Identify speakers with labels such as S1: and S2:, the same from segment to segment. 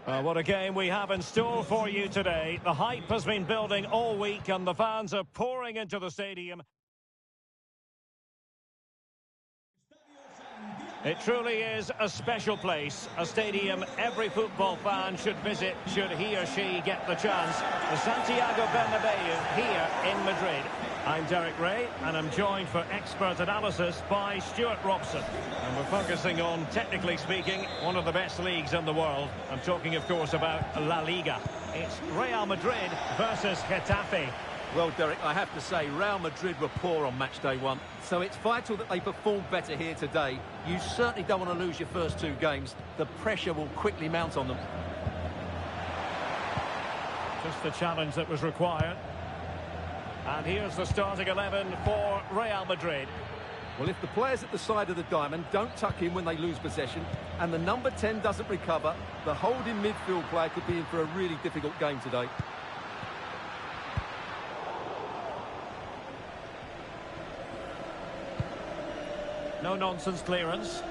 S1: What a game we have in store for you today. The hype has been building all week and the fans are pouring into the stadium. It truly is a special place, a stadium every football fan should visit should he or she get the chance. The Santiago Bernabeu here in Madrid. I'm Derek Ray and I'm joined for expert analysis by Stuart Robson. And we're focusing on, technically speaking, one of the best leagues in the world. I'm talking, of course, about La Liga. It's Real Madrid versus Getafe.
S2: Well, Derek, I have to say, Real Madrid were poor on match day one, so it's vital that they perform better here today. You certainly don't want to lose your first two games. The pressure will quickly mount on them.
S1: Just the challenge that was required. And here's the starting 11 for Real Madrid.
S2: Well, if the players at the side of the diamond don't tuck in when they lose possession, and the number 10 doesn't recover, the holding midfield player could be in for a really difficult game today.
S1: No-nonsense clearance.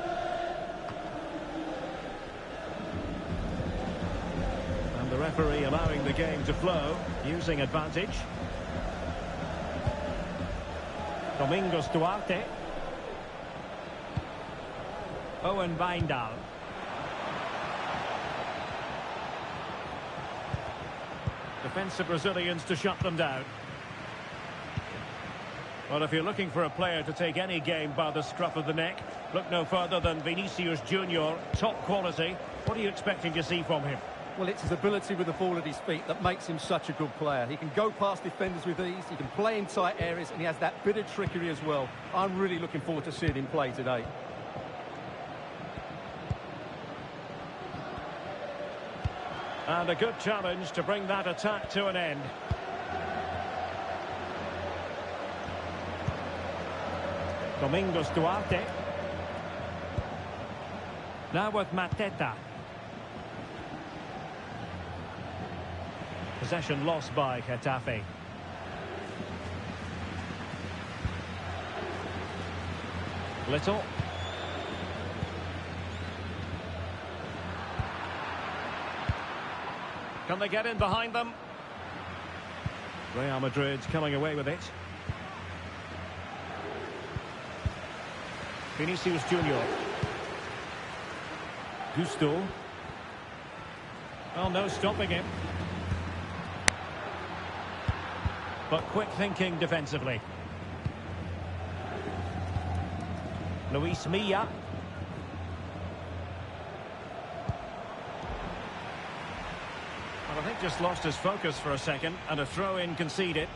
S1: And the referee allowing the game to flow, using advantage. Domingos Duarte. Owen Wijndal. Defensive Brazilians to shut them down. Well, if you're looking for a player to take any game by the scruff of the neck, look no further than Vinicius Junior, top quality. What are you expecting to see from him?
S2: Well, it's his ability with the ball at his feet that makes him such a good player. He can go past defenders with ease, he can play in tight areas, and he has that bit of trickery as well. I'm really looking forward to seeing him play today.
S1: And a good challenge to bring that attack to an end. Domingos Duarte. Now with Mateta. Possession lost by Getafe. Little. Can they get in behind them? Real Madrid's coming away with it. Vinicius Junior. Gusto. Well, no stopping him. But quick thinking defensively. Luis Milla. Well, I think just lost his focus for a second and a throw-in conceded.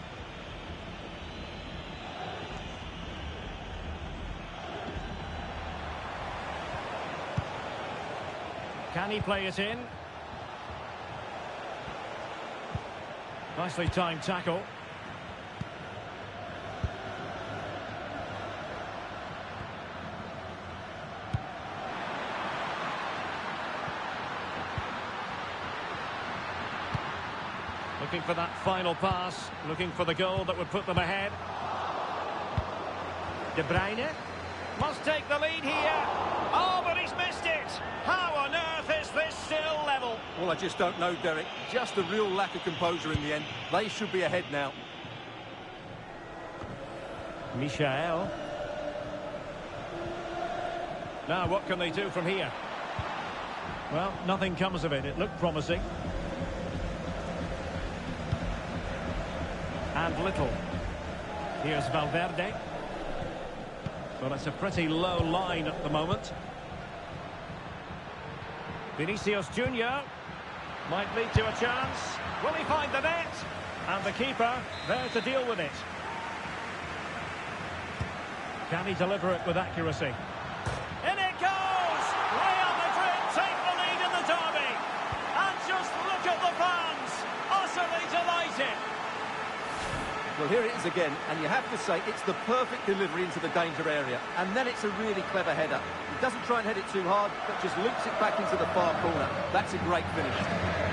S1: Can he play it in? Nicely timed tackle. Looking for that final pass, looking for the goal that would put them ahead. De Bruyne must take the lead here. Oh, but he's missed it. How on earth is this still level?
S2: Well, I just don't know, Derek. Just a real lack of composure in the end. They should be ahead now.
S1: Michael. Now, what can they do from here? Well, nothing comes of it. It looked promising. And Little. Here's Valverde. Well, it's a pretty low line at the moment. Vinicius Junior might lead to a chance. Will he find the net? And the keeper there to deal with it. Can he deliver it with accuracy? In it goes! Real Madrid take the lead in the derby. And just look at the fans, utterly delighted.
S2: Well, here it is again, and you have to say it's the perfect delivery into the danger area. And then it's a really clever header. He doesn't try and head it too hard, but just loops it back into the far corner. That's a great finish.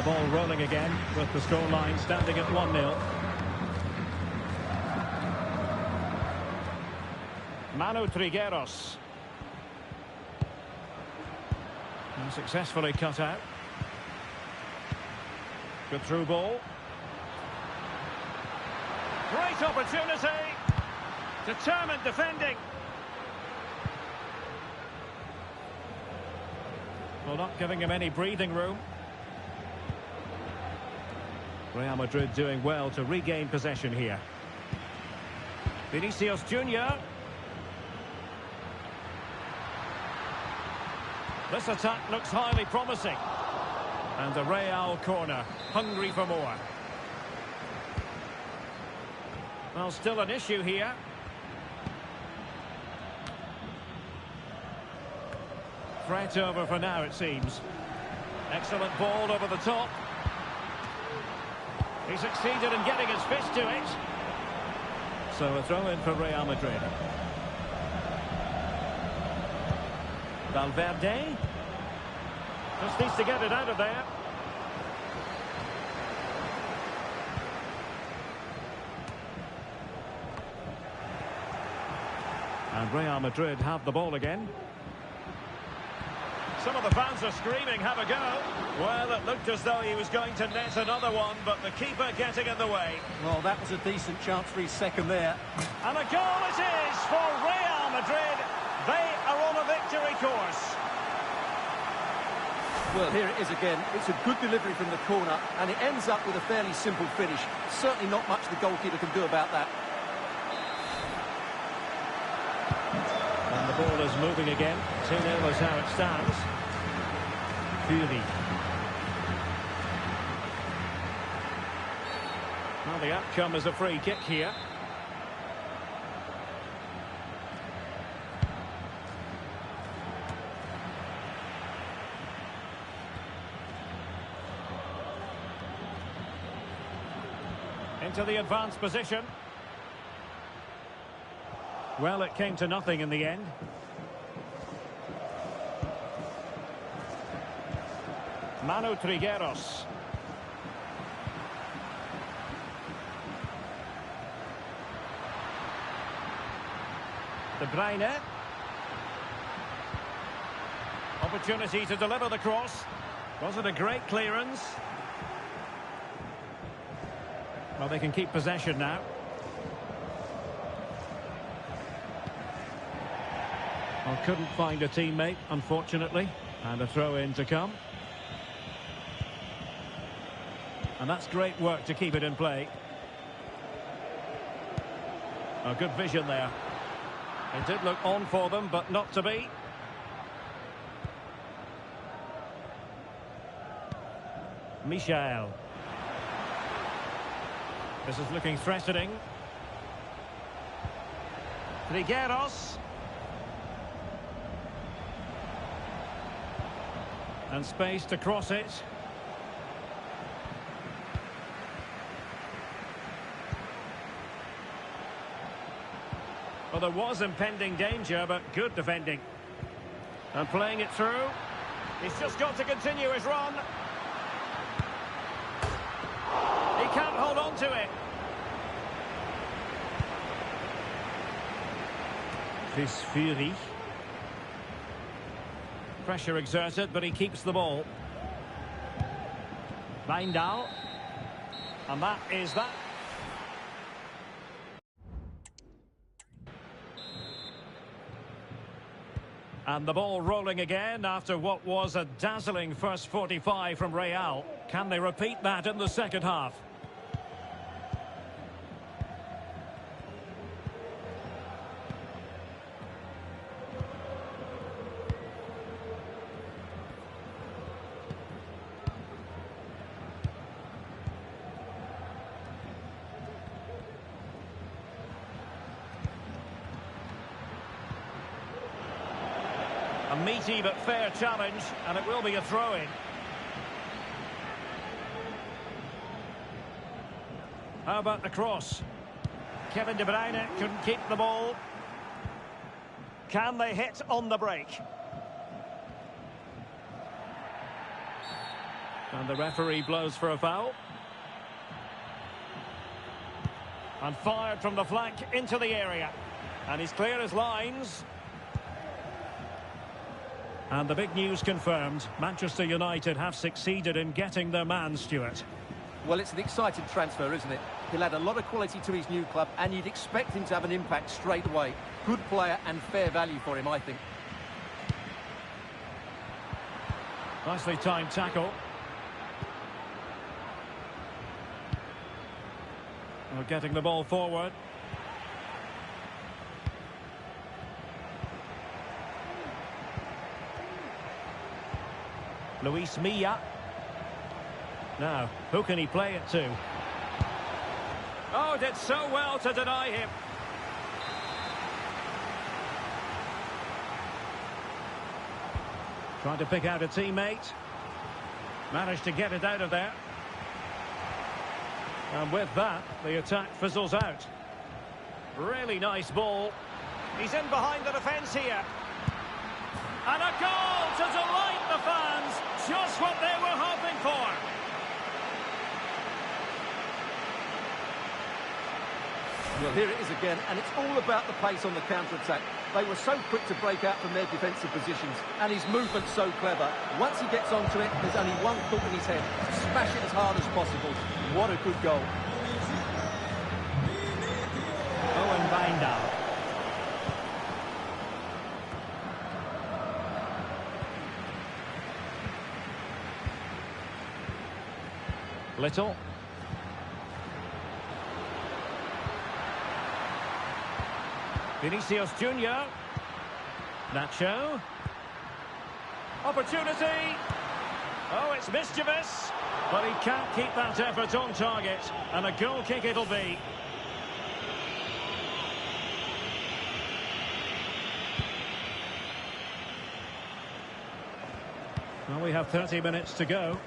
S1: ball rolling again with the scoreline standing at 1-0. Manu Trigueros. And successfully cut out. Good through ball. Great opportunity. Determined defending. Well, not giving him any breathing room. Real Madrid doing well to regain possession here. Vinicius Junior. This attack looks highly promising. And a Real corner, hungry for more. Well, still an issue here. Threat over for now, it seems. Excellent ball over the top. He succeeded in getting his fist to it. So a throw in for Real Madrid. Valverde. Just needs to get it out of there. And Real Madrid have the ball again. Some of the fans are screaming, have a go. Well, it looked as though he was going to net another one, but the keeper getting in the way.
S2: Well, that was a decent chance for his second there.
S1: And a goal it is for Real Madrid. They are on a victory course.
S2: Well, here it is again. It's a good delivery from the corner, and it ends up with a fairly simple finish. Certainly not much the goalkeeper can do about that.
S1: And the ball is moving again. 2-0 is how it stands. Fury. Well, the outcome is a free kick here. Into the advanced position. Well, it came to nothing in the end. Manu Trigueros. De Bruyne. Opportunity to deliver the cross. Was it a great clearance? Well, they can keep possession now. Well, couldn't find a teammate, unfortunately. And a throw-in to come. And that's great work to keep it in play. A good vision there. It did look on for them, but not to be. Michel. This is looking threatening. Trigueros. And space to cross it. Well, there was impending danger, but good defending. And playing it through. He's just got to continue his run. He can't hold on to it. This Fury. Pressure exerted, but he keeps the ball. Wijndal. And that is that. And the ball rolling again after what was a dazzling first 45 from Real. Can they repeat that in the second half? A meaty but fair challenge, and it will be a throw-in. How about the cross? Kevin De Bruyne couldn't keep the ball. Can they hit on the break? And the referee blows for a foul. And fired from the flank into the area. And he's clear as lines. And the big news confirmed. Manchester United have succeeded in getting their man, Stuart.
S2: Well, it's an exciting transfer, isn't it? He'll add a lot of quality to his new club, and you'd expect him to have an impact straight away. Good player and fair value for him, I think.
S1: Nicely timed tackle. We're getting the ball forward. Luis Milla. Now, who can he play it to? Oh, did so well to deny him. Trying to pick out a teammate. Managed to get it out of there. And with that, the attack fizzles out. Really nice ball. He's in behind the defence here. And a goal to delight the fans. Just what they were hoping for.
S2: Well, here it is again, and it's all about the pace on the counter-attack. They were so quick to break out from their defensive positions, and his movement's so clever. Once he gets onto it, there's only one thought in his head: smash it as hard as possible. What a good goal.
S1: Owen Wijndal. Little. Vinicius Junior. Nacho. Opportunity. Oh, it's mischievous. But he can't keep that effort on target. And a goal kick it'll be. Well, we have 30 minutes to go.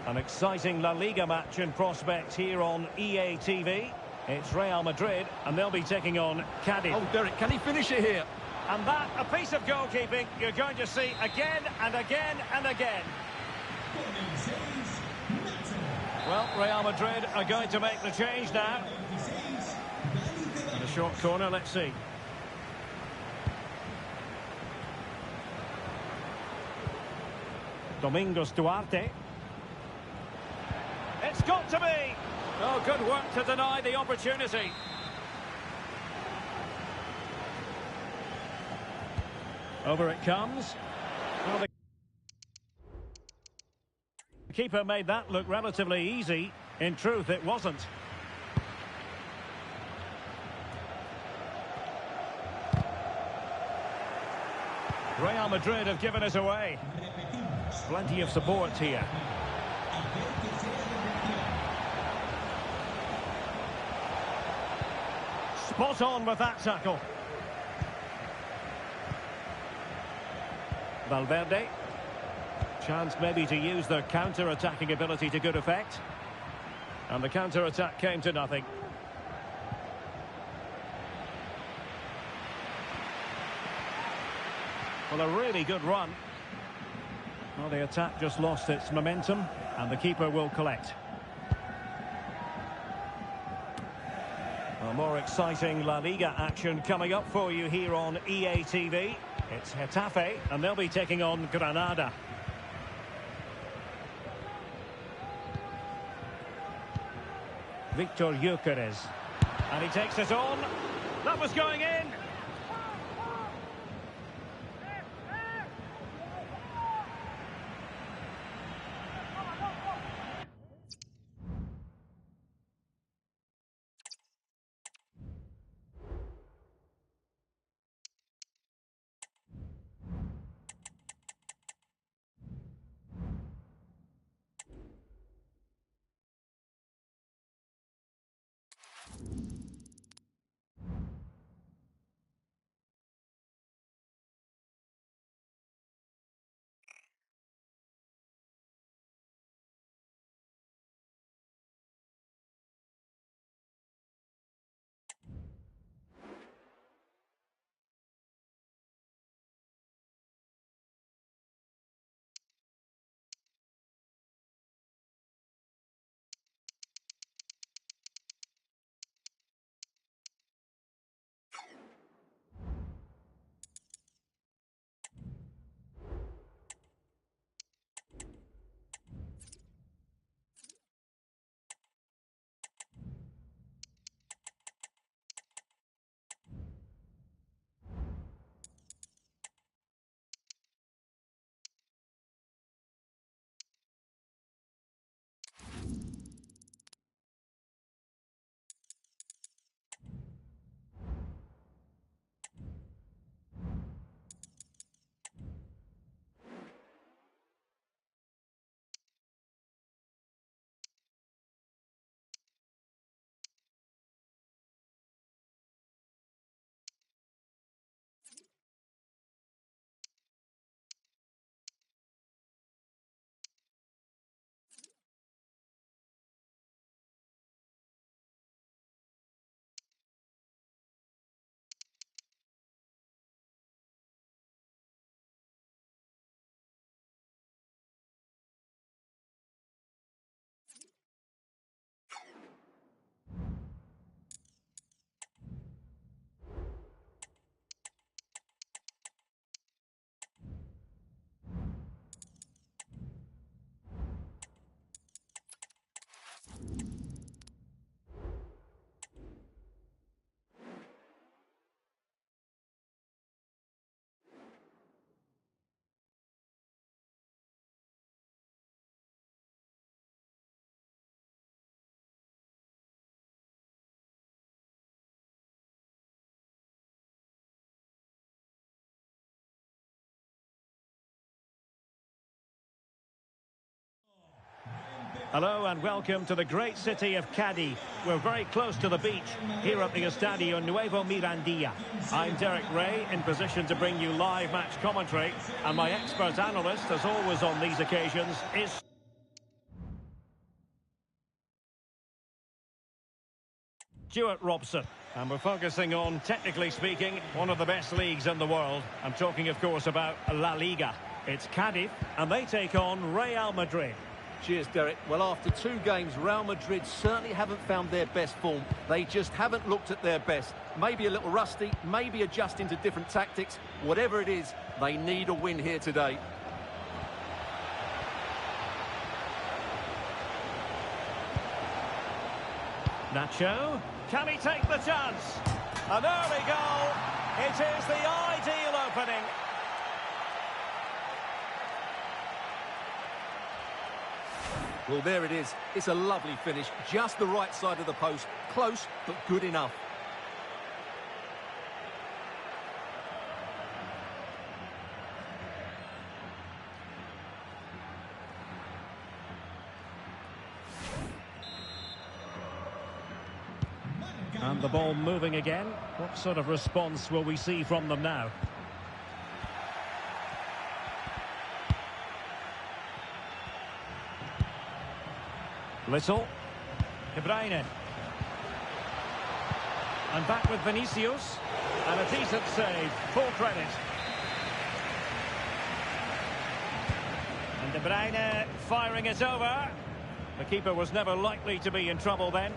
S1: An exciting La Liga match in prospect here on EA TV. It's Real Madrid, and they'll be taking on Cadiz.
S2: Oh, Derek, can he finish it here?
S1: And that, a piece of goalkeeping you're going to see again and again and again. Well, Real Madrid are going to make the change now. And a short corner, let's see. Domingos Duarte. It's got to be! Oh, good work to deny the opportunity. Over it comes. Well, the keeper made that look relatively easy. In truth, it wasn't. Real Madrid have given it away. Plenty of support here. Spot on with that tackle. Valverde. Chance maybe to use their counter-attacking ability to good effect. And the counter-attack came to nothing. Well, a really good run. Well, the attack just lost its momentum, and the keeper will collect. Well, more exciting La Liga action coming up for you here on EA TV. It's Getafe, and they'll be taking on Granada. Victor Gyökeres. And he takes it on. That was going in. Hello and welcome to the great city of Cadiz. We're very close to the beach here at the Estadio Nuevo Mirandilla. I'm Derek Ray, in position to bring you live match commentary, and my expert analyst, as always on these occasions, is Stuart Robson. And we're focusing on, technically speaking, one of the best leagues in the world. I'm talking, of course, about La Liga. It's Cadiz, and they take on Real Madrid.
S2: Cheers, Derek. Well, after 2 games, Real Madrid certainly haven't found their best form. They just haven't looked at their best. Maybe a little rusty, maybe adjusting to different tactics. Whatever it is, they need a win here today.
S1: Nacho, can he take the chance? An early goal. It is the ideal opening.
S2: Well, there it is. It's a lovely finish. Just the right side of the post. Close, but good enough.
S1: And the ball moving again. What sort of response will we see from them now? Little. De Bruyne. And back with Vinicius. And a decent save. Full credit. And De Bruyne firing it over. The keeper was never likely to be in trouble then.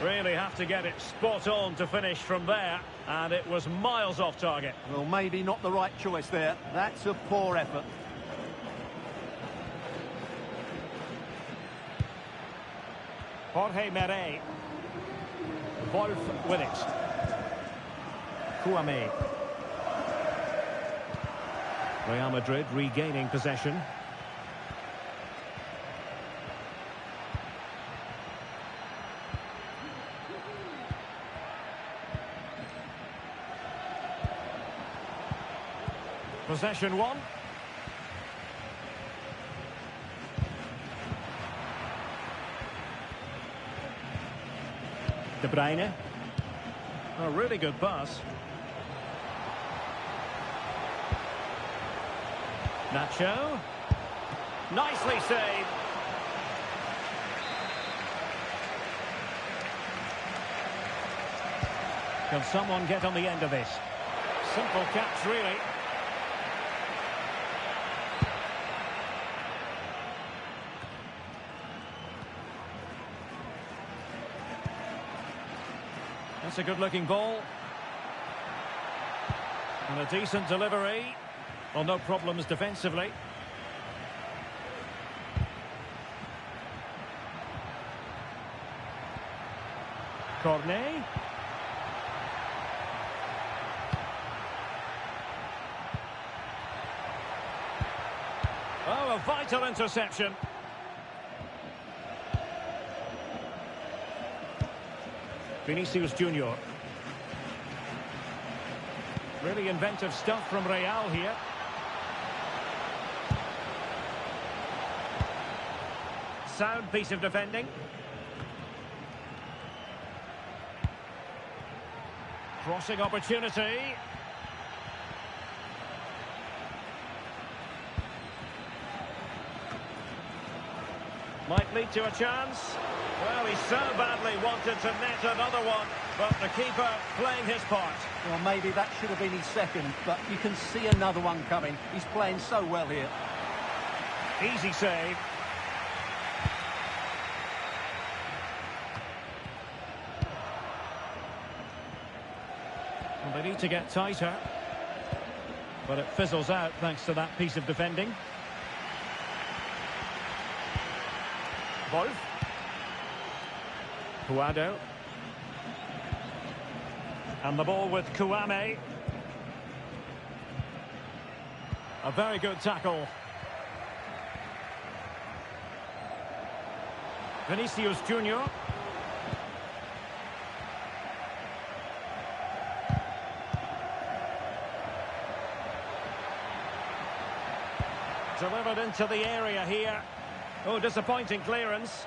S1: Really have to get it spot on to finish from there, and it was miles off target.
S2: Well, maybe not the right choice there. That's a poor effort.
S1: Jorge Mere. Wolf with it. Kouame. Real Madrid regaining possession. Possession 1. De Bruyne. A really good pass. Nacho. Nicely saved. Can someone get on the end of this? Simple catch, really. That's a good-looking ball. And a decent delivery. Well, no problems defensively. Cornet. Oh, a vital interception. Vinicius Junior. Really inventive stuff from Real here. Sound piece of defending. Crossing opportunity. Might lead to a chance. Well, he so badly wanted to net another one, but the keeper playing his part.
S2: Well, maybe that should have been his second, but you can see another one coming. He's playing so well here.
S1: Easy save. Well, they need to get tighter, but it fizzles out thanks to that piece of defending. Wolf. Puado. And the ball with Kouame. A very good tackle. Vinicius Junior. delivered into the area here. Oh, disappointing clearance.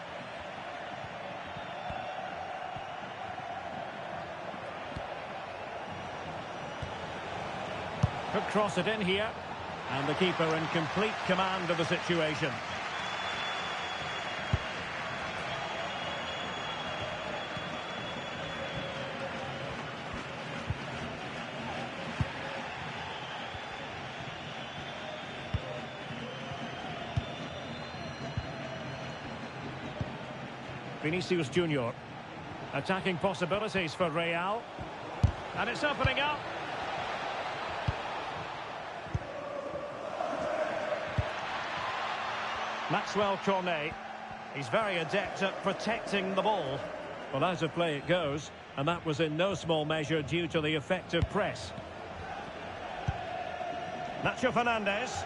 S1: Could cross it in here. And the keeper in complete command of the situation. Vinicius Junior. Attacking possibilities for Real. And it's opening up. Maxwell Cornet. He's very adept at protecting the ball. Well, out of play it goes, and that was in no small measure due to the effective press. Nacho Fernandez.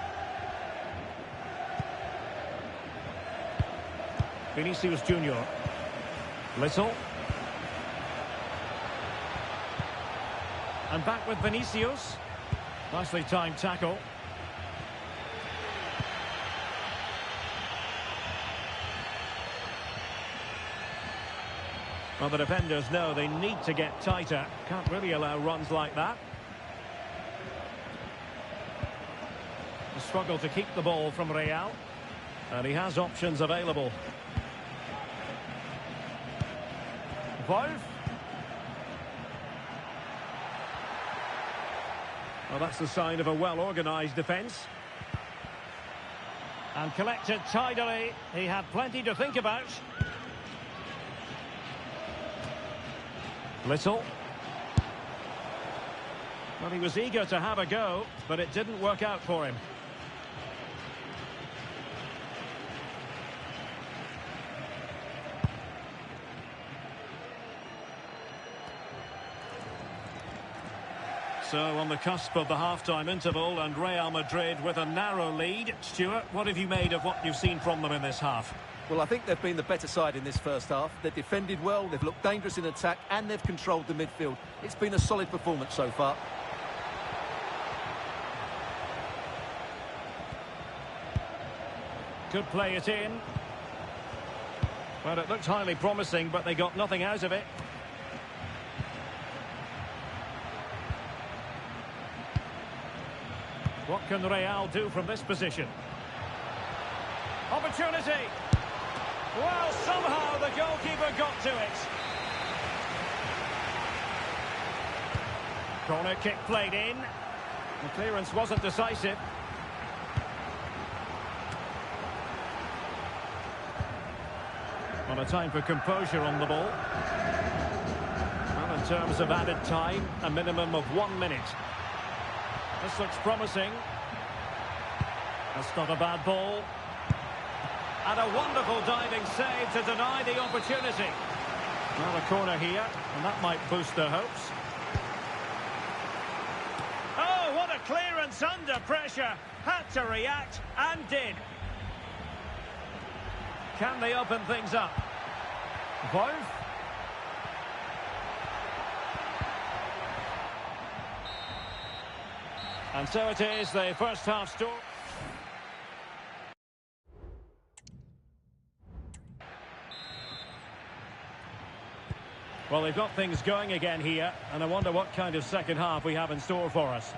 S1: Vinicius Junior. Little. And back with Vinicius. Nicely timed tackle. Well, the defenders know they need to get tighter. Can't really allow runs like that. The struggle to keep the ball from Real. And he has options available. Wolf. Well, that's the sign of a well-organised defence. And collected tidily. He had plenty to think about. Little. Well, he was eager to have a go, but it didn't work out for him. So, on the cusp of the half-time interval, and Real Madrid with a narrow lead. Stuart, what have you made of what you've seen from them in this half?
S2: Well, I think they've been the better side in this first half. They've defended well, they've looked dangerous in attack, and they've controlled the midfield. It's been a solid performance so far.
S1: Could play it in. Well, it looked highly promising, but they got nothing out of it. What can Real do from this position? Opportunity! Well, somehow the goalkeeper got to it. Corner kick played in. The clearance wasn't decisive. Well, a time for composure on the ball. Well, in terms of added time, a minimum of 1 minute. This looks promising. That's not a bad ball. And a wonderful diving save to deny the opportunity. Well, a corner here, and that might boost their hopes. Oh, what a clearance under pressure. Had to react, and did. Can they open things up? Wolf. And so it is, the first half score. Well, they've got things going again here, and I wonder what kind of second half we have in store for us.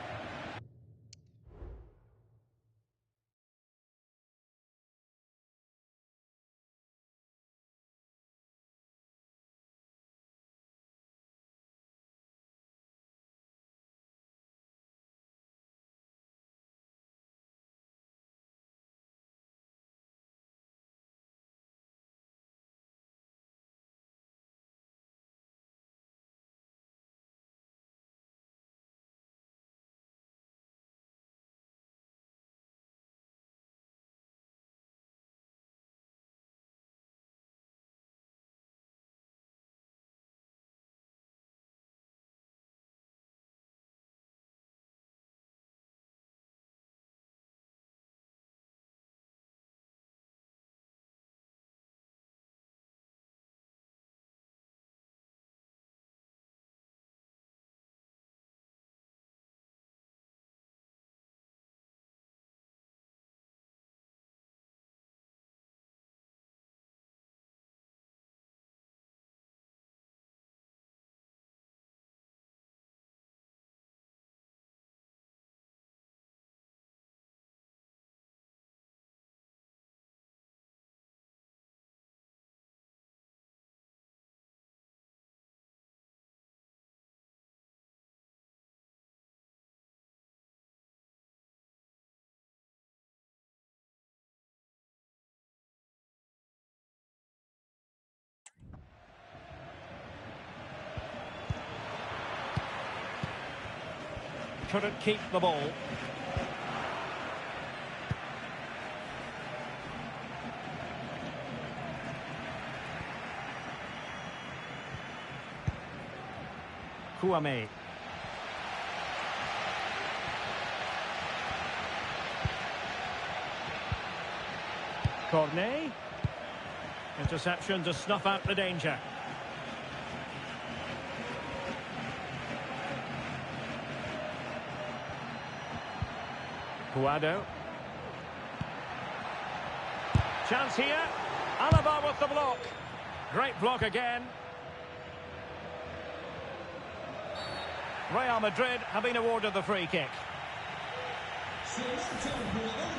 S1: couldn't keep the ball. Kouame. Cornet. Interception to snuff out the danger. Guado. Chance here. Alaba with the block. Great block again. Real Madrid have been awarded the free kick.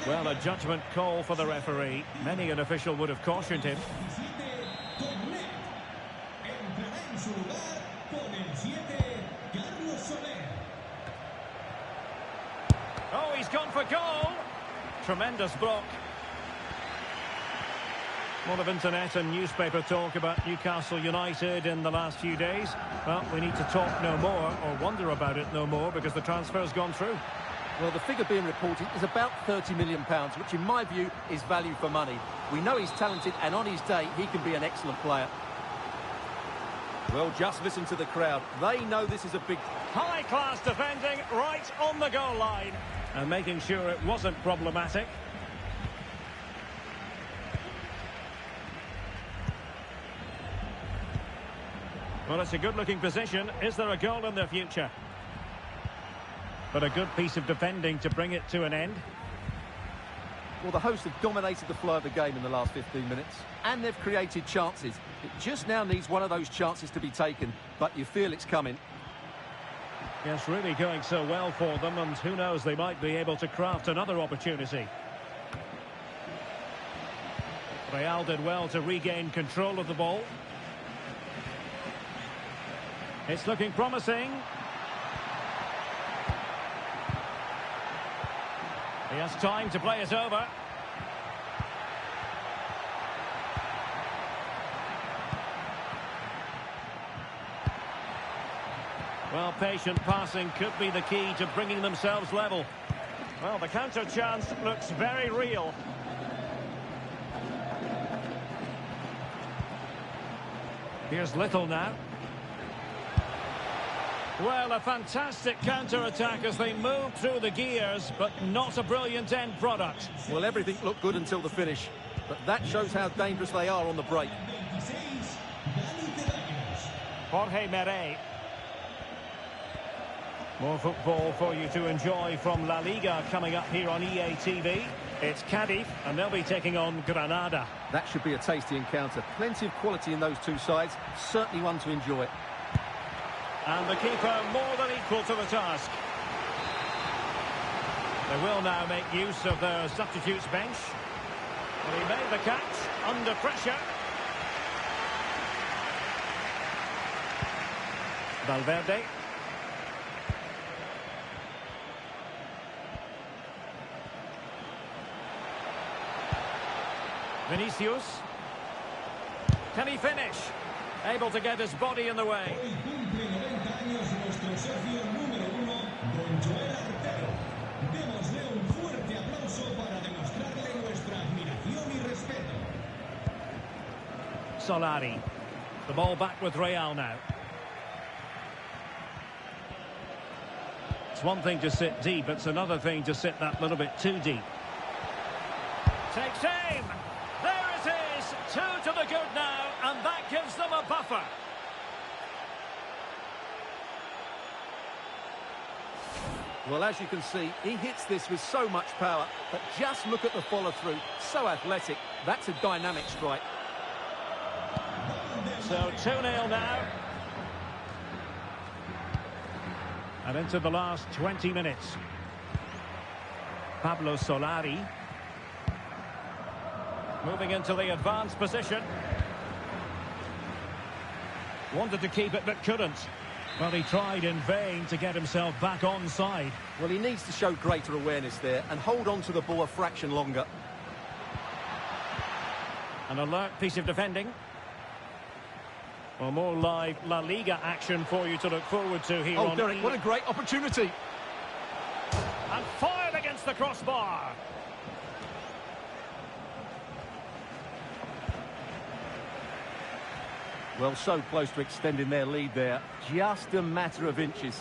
S1: Well, a judgment call for the referee. Many an official would have cautioned him. Oh, he's gone for goal. Tremendous block. A lot of internet and newspaper talk about Newcastle United in the last few days. Well, we need to talk no more, or wonder about it no more, because the transfer's gone through.
S2: Well, the figure being reported is about £30 million, which in my view is value for money. We know he's talented, and on his day, he can be an excellent player. Well, just listen to the crowd. They know this is a big...
S1: High-class defending right on the goal line. And making sure it wasn't problematic. Well, it's a good-looking position. Is there a goal in the future? But a good piece of defending to bring it to an end.
S2: Well, the hosts have dominated the flow of the game in the last 15 minutes. And they've created chances. It just now needs one of those chances to be taken. But you feel it's coming.
S1: Yes, really going so well for them. And who knows, they might be able to craft another opportunity. Real did well to regain control of the ball. It's looking promising. He has time to play it over. Well, patient passing could be the key to bringing themselves level. Well, the counter chance looks very real. Here's Little now. Well, a fantastic counter-attack as they move through the gears, but not a brilliant end product.
S2: Well, everything looked good until the finish, but that shows how dangerous they are on the break.
S1: Jorge Mere. More football for you to enjoy from La Liga coming up here on EA TV. It's Cadiz, and they'll be taking on Granada.
S2: That should be a tasty encounter. Plenty of quality in those two sides. Certainly one to enjoy.
S1: And the keeper more than equal to the task. They will now make use of their substitutes bench. And he made the catch under pressure. Valverde. Vinicius. Can he finish? Able to get his body in the way. Solari. The ball back with Real now. It's one thing to sit deep, it's another thing to sit that little bit too deep. Takes aim. There it is. 2 to the good now, and that gives them a buffer.
S2: Well, as you can see, he hits this with so much power, but just look at the follow-through. So athletic. That's a dynamic strike.
S1: So 2-0 now. And into the last 20 minutes. Pablo Solari. Moving into the advanced position. Wanted to keep it, but couldn't. Well, he tried in vain to get himself back onside.
S2: Well, he needs to show greater awareness there and hold on to the ball a fraction longer.
S1: An alert piece of defending. Well, more live La Liga action for you to look forward to here on...
S2: Derek, what a great opportunity.
S1: And fired against the crossbar.
S2: Well, so close to extending their lead there. Just a matter of inches.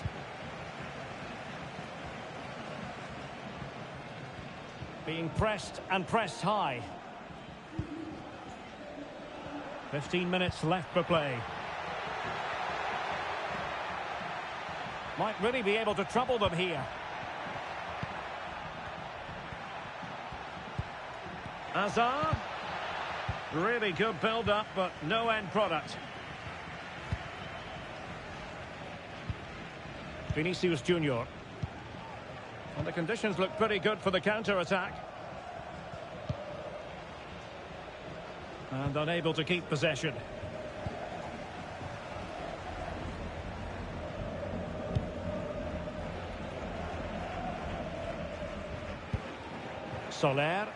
S1: Being pressed and pressed high. 15 minutes left for play. Might really be able to trouble them here. Hazard. Really good build-up, but no end product. Vinicius Junior. And the conditions look pretty good for the counter-attack. And unable to keep possession. Soler.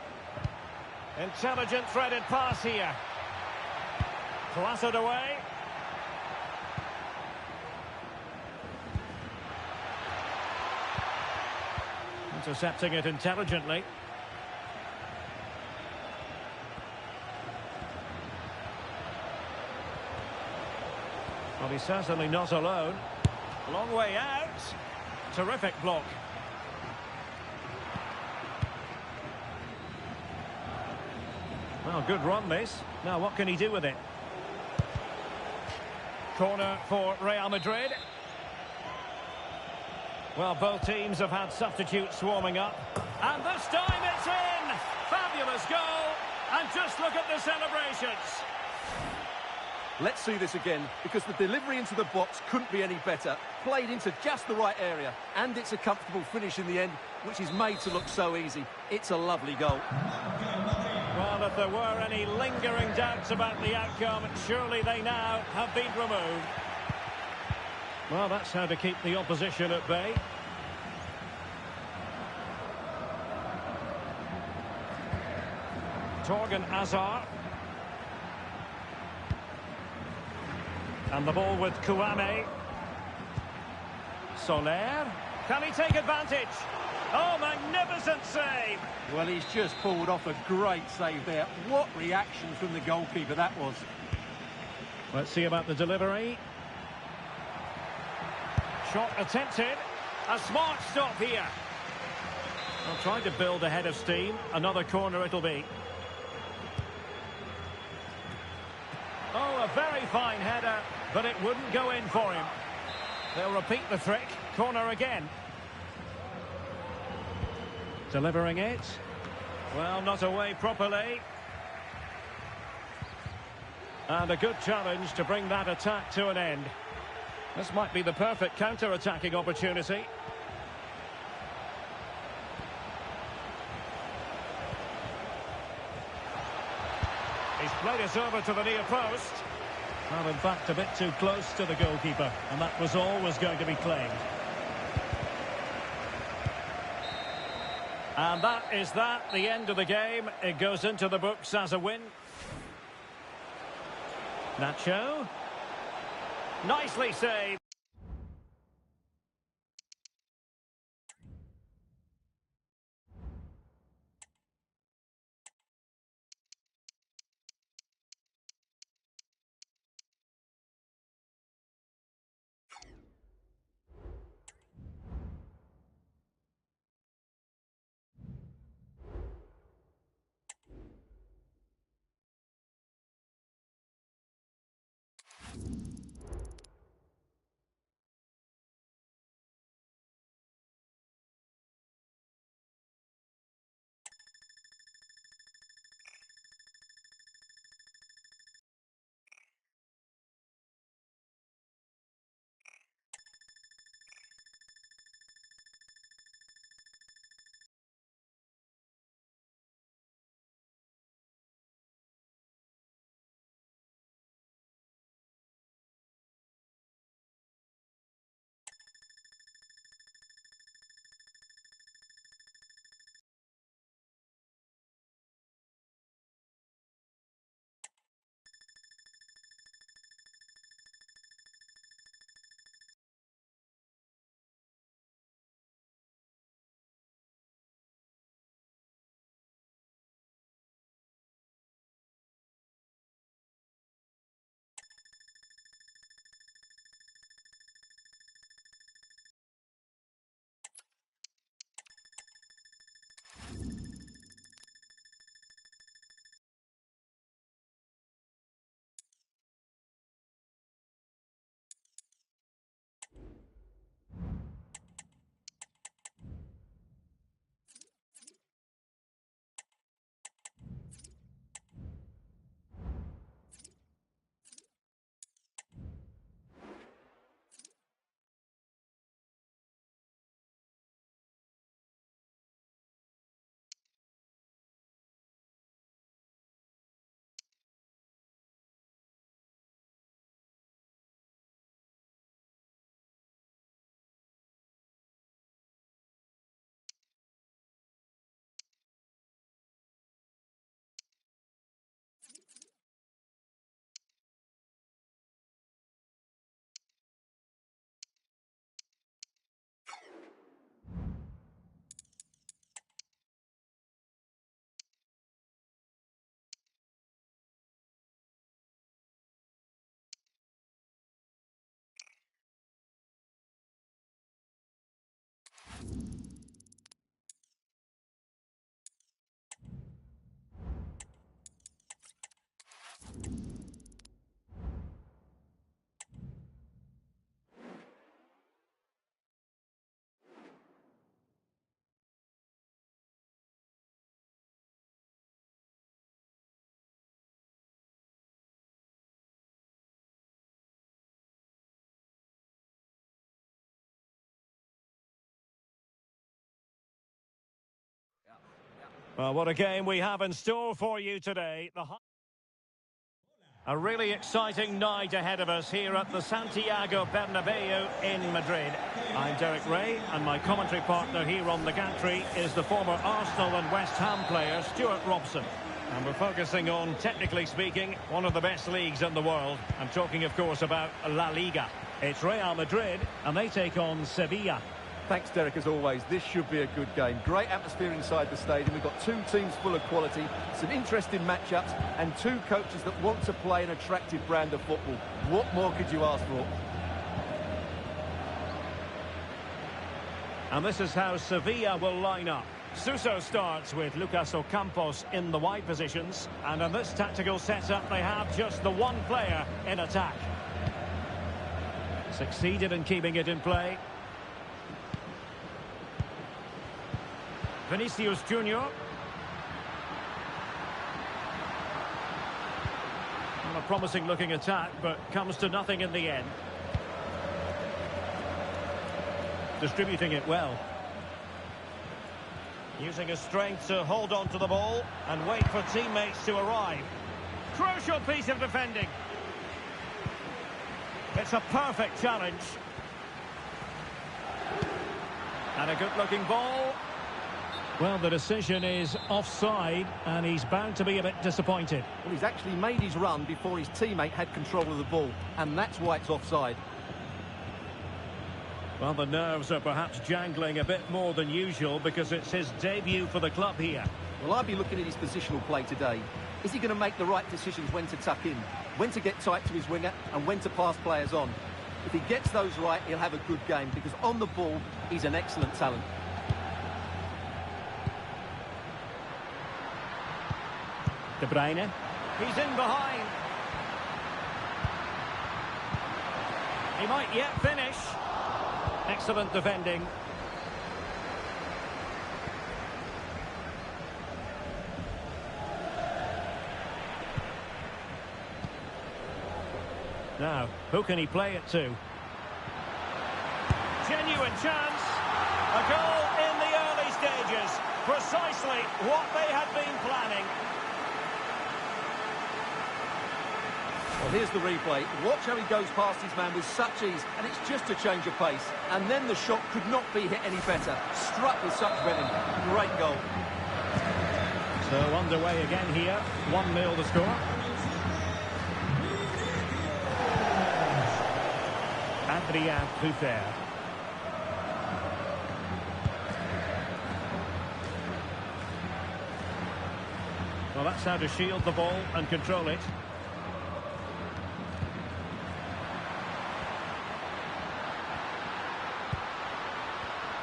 S1: Intelligent threaded pass here. Clattered away. Intercepting it intelligently. Well, he's certainly not alone. Long way out. Terrific block. Well, good run this. Now what can he do with it? Corner for Real Madrid. Well, both teams have had substitutes swarming up. And this time it's in! Fabulous goal! And just look at the celebrations.
S2: Let's see this again, because the delivery into the box couldn't be any better. Played into just the right area. And it's a comfortable finish in the end, which is made to look so easy. It's a lovely goal.
S1: Well, if there were any lingering doubts about the outcome, surely they now have been removed. Well, that's how to keep the opposition at bay. Torgan Hazard. And the ball with Kouame. Soler. Can he take advantage? Oh, magnificent save!
S2: Well, he's just pulled off a great save there. What reaction from the goalkeeper that was.
S1: Let's see about the delivery. Shot attempted. A smart stop here. Well, trying to build a head of steam. Another corner it'll be. Oh, a very fine header, but it wouldn't go in for him. They'll repeat the trick. Corner again. Delivering it. Well, not away properly. And a good challenge to bring that attack to an end. This might be the perfect counter-attacking opportunity. He's played it over to the near post. Well, in fact, a bit too close to the goalkeeper. And that was always going to be claimed. And that is that, the end of the game. It goes into the books as a win. Nacho. Nicely saved. Well, what a game we have in store for you today. A really exciting night ahead of us here at the Santiago Bernabeu in Madrid. I'm Derek Ray, and my commentary partner here on the gantry is the former Arsenal and West Ham player Stuart Robson. And we're focusing on, technically speaking, one of the best leagues in the world. I'm talking, of course, about La Liga. It's Real Madrid, and they take on Sevilla.
S2: Thanks, Derek, as always. This should be a good game. Great atmosphere inside the stadium. We've got two teams full of quality, some interesting matchups, and two coaches that want to play an attractive brand of football. What more could you ask for?
S1: And this is how Sevilla will line up. Suso starts with Lucas Ocampos in the wide positions. And in this tactical setup, they have just the one player in attack. Succeeded in keeping it in play. Vinicius Junior. Well, a promising looking attack, but comes to nothing in the end. Distributing it well. Using his strength to hold on to the ball and wait for teammates to arrive. Crucial piece of defending. It's a perfect challenge. And a good-looking ball. Well, the decision is offside, and he's bound to be a bit disappointed.
S2: Well, he's actually made his run before his teammate had control of the ball, and that's why it's offside.
S1: Well, the nerves are perhaps jangling a bit more than usual because it's his debut for the club here.
S2: Well, I'd be looking at his positional play today. Is he going to make the right decisions when to tuck in, when to get tight to his winger, and when to pass players on? If he gets those right, he'll have a good game, because on the ball, he's an excellent talent.
S1: De Bruyne. He's in behind. He might yet finish. Excellent defending. Now, who can he play it to? Genuine chance. A goal in the early stages. Precisely what they had been planning.
S2: Well, here's the replay. Watch how he goes past his man with such ease, and it's just a change of pace. And then the shot could not be hit any better. Struck with such venom. Great goal.
S1: So underway again here. 1-0 the score. Adrien Truffert. Well, that's how to shield the ball and control it.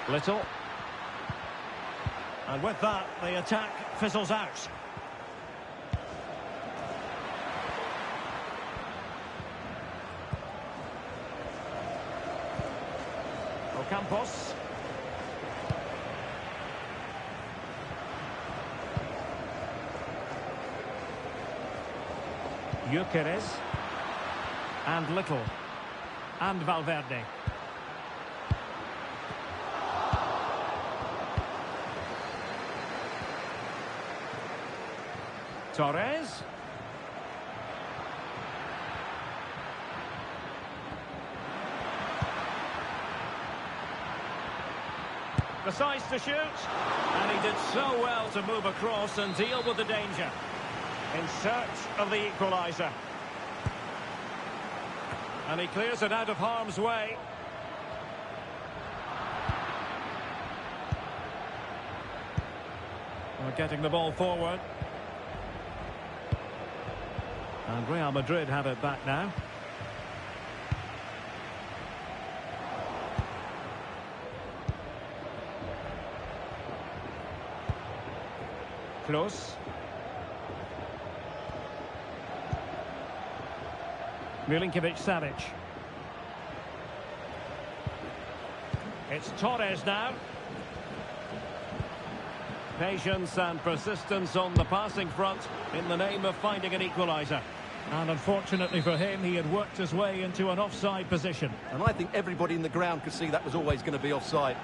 S1: Little. And with that, the attack fizzles out. Ocampos. Gyökeres. And Little. And Valverde. Torres. Decides to shoot. And he did so well to move across and deal with the danger. In search of the equaliser. And he clears it out of harm's way. We're getting the ball forward. And Real Madrid have it back now. Close. Milinkovic-Savic. It's Torres now. Patience and persistence on the passing front in the name of finding an equaliser. And unfortunately for him, he had worked his way into an offside position.
S2: And I think everybody in the ground could see that was always going to be offside.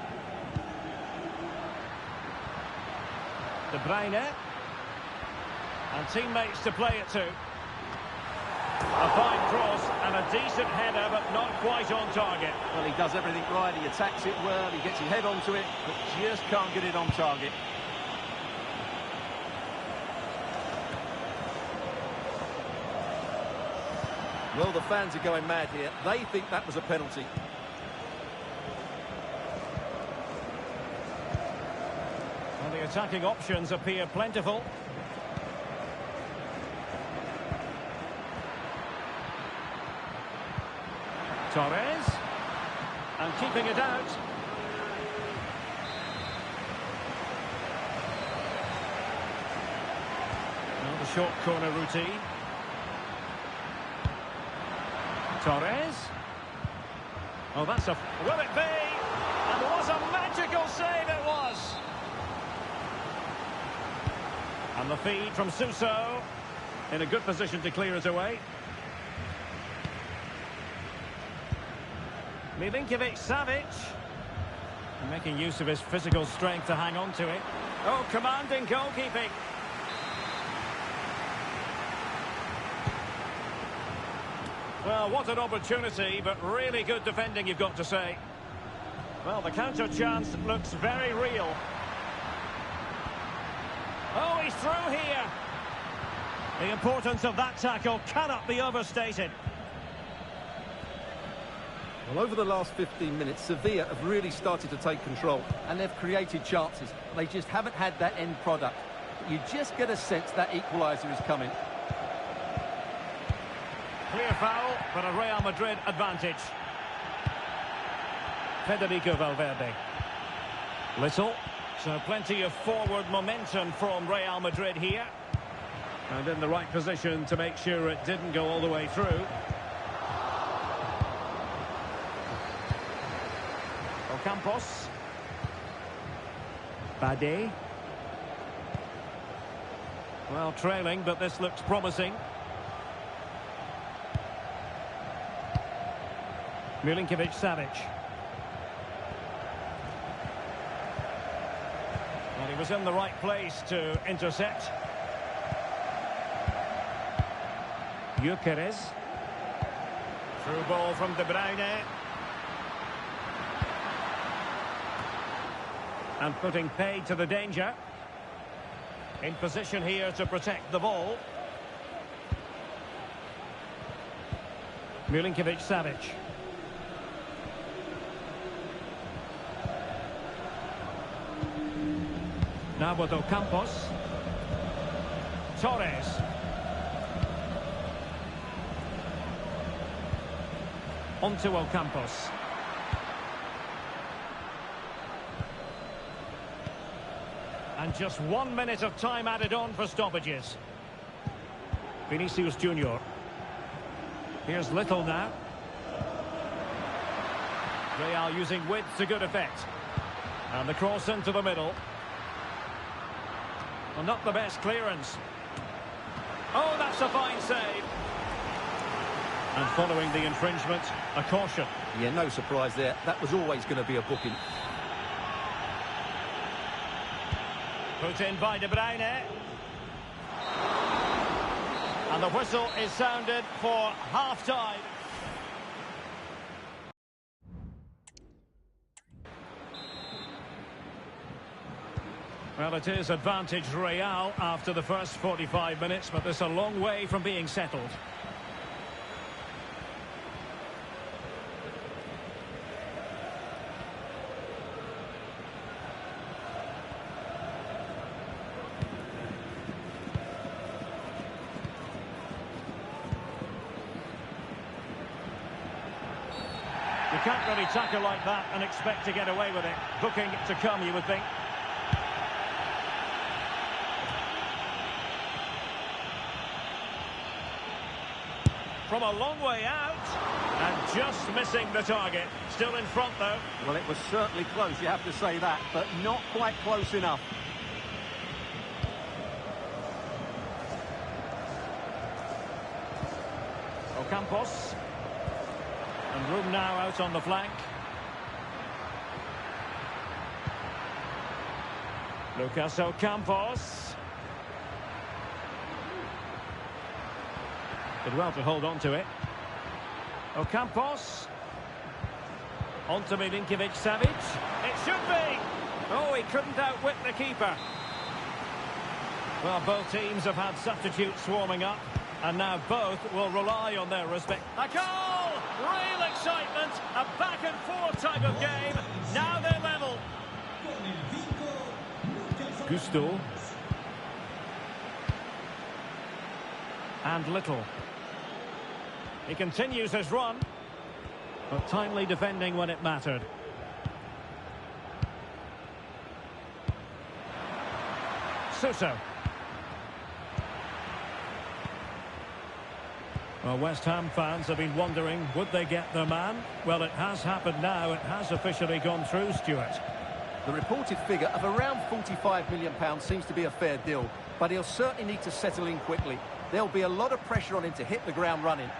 S1: De Bruyne. And teammates to play it to. A fine cross and a decent header, but not quite on target.
S2: Well, he does everything right. He attacks it well. He gets his head onto it, but just can't get it on target. Well, the fans are going mad here. They think that was a penalty.
S1: Well, the attacking options appear plentiful. Torres. And keeping it out. Now the short corner routine. Torres. Oh, that's a... Will it be? And what a magical save it was! And the feed from Suso. In a good position to clear it away. Milinkovic-Savic. Making use of his physical strength to hang on to it. Oh, commanding goalkeeping. Well, what an opportunity, but really good defending, you've got to say. Well, the counter chance looks very real. Oh, he's through here. The importance of that tackle cannot be overstated.
S2: Well, over the last 15 minutes, Sevilla have really started to take control, and they've created chances. They just haven't had that end product. You just get a sense that equaliser is coming.
S1: Clear foul, but a Real Madrid advantage. Federico Valverde. Little. So plenty of forward momentum from Real Madrid here. And in the right position to make sure it didn't go all the way through. Ocampos. Bade. Well, trailing, but this looks promising. Milinkovic-Savic. Well, he was in the right place to intercept. Gyökeres. Through ball from De Bruyne. And putting paid to the danger. In position here to protect the ball. Milinkovic-Savic. Now with Ocampos. Torres. On to Ocampos. And just 1 minute of time added on for stoppages. Vinicius Junior. Here's Little now. Real using width to good effect. And the cross into the middle. Well, not the best clearance. Oh, that's a fine save. And following the infringement, a caution.
S2: Yeah, no surprise there. That was always going to be a booking.
S1: Put in by De Bruyne. And the whistle is sounded for half-time. Well, it is advantage Real after the first 45 minutes, but there's a long way from being settled. You can't really tackle like that and expect to get away with it. Booking to come, you would think. From a long way out, and just missing the target. Still in front, though.
S2: Well, it was certainly close, you have to say that, but not quite close enough.
S1: Ocampos. And room now out on the flank. Lucas Ocampos. Did well to hold on to it. Ocampos. On to Milinkovic-Savic. It should be! Oh, he couldn't outwit the keeper. Well, both teams have had substitutes swarming up, and now both will rely on their respect. A goal! Real excitement! A back-and-forth type of game. Now they're level. Gusto. And Little. He continues his run. But timely defending when it mattered. Suso. Well, West Ham fans have been wondering, would they get their man? Well, it has happened now. It has officially gone through, Stuart.
S2: The reported figure of around £45 million seems to be a fair deal, but he'll certainly need to settle in quickly. There'll be a lot of pressure on him to hit the ground running.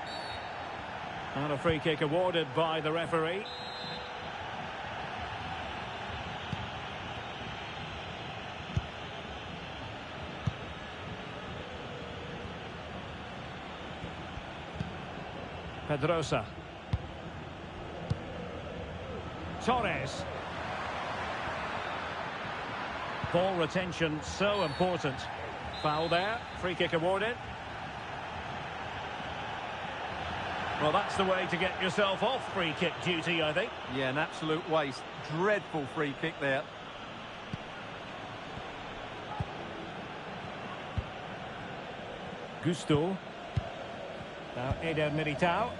S1: And a free kick awarded by the referee. Pedrosa. Torres. Ball retention so important. Foul there. Free kick awarded. Well, that's the way to get yourself off free kick duty, I think.
S2: Yeah, an absolute waste. Dreadful free kick there.
S1: Gusto. Now Eder Militao.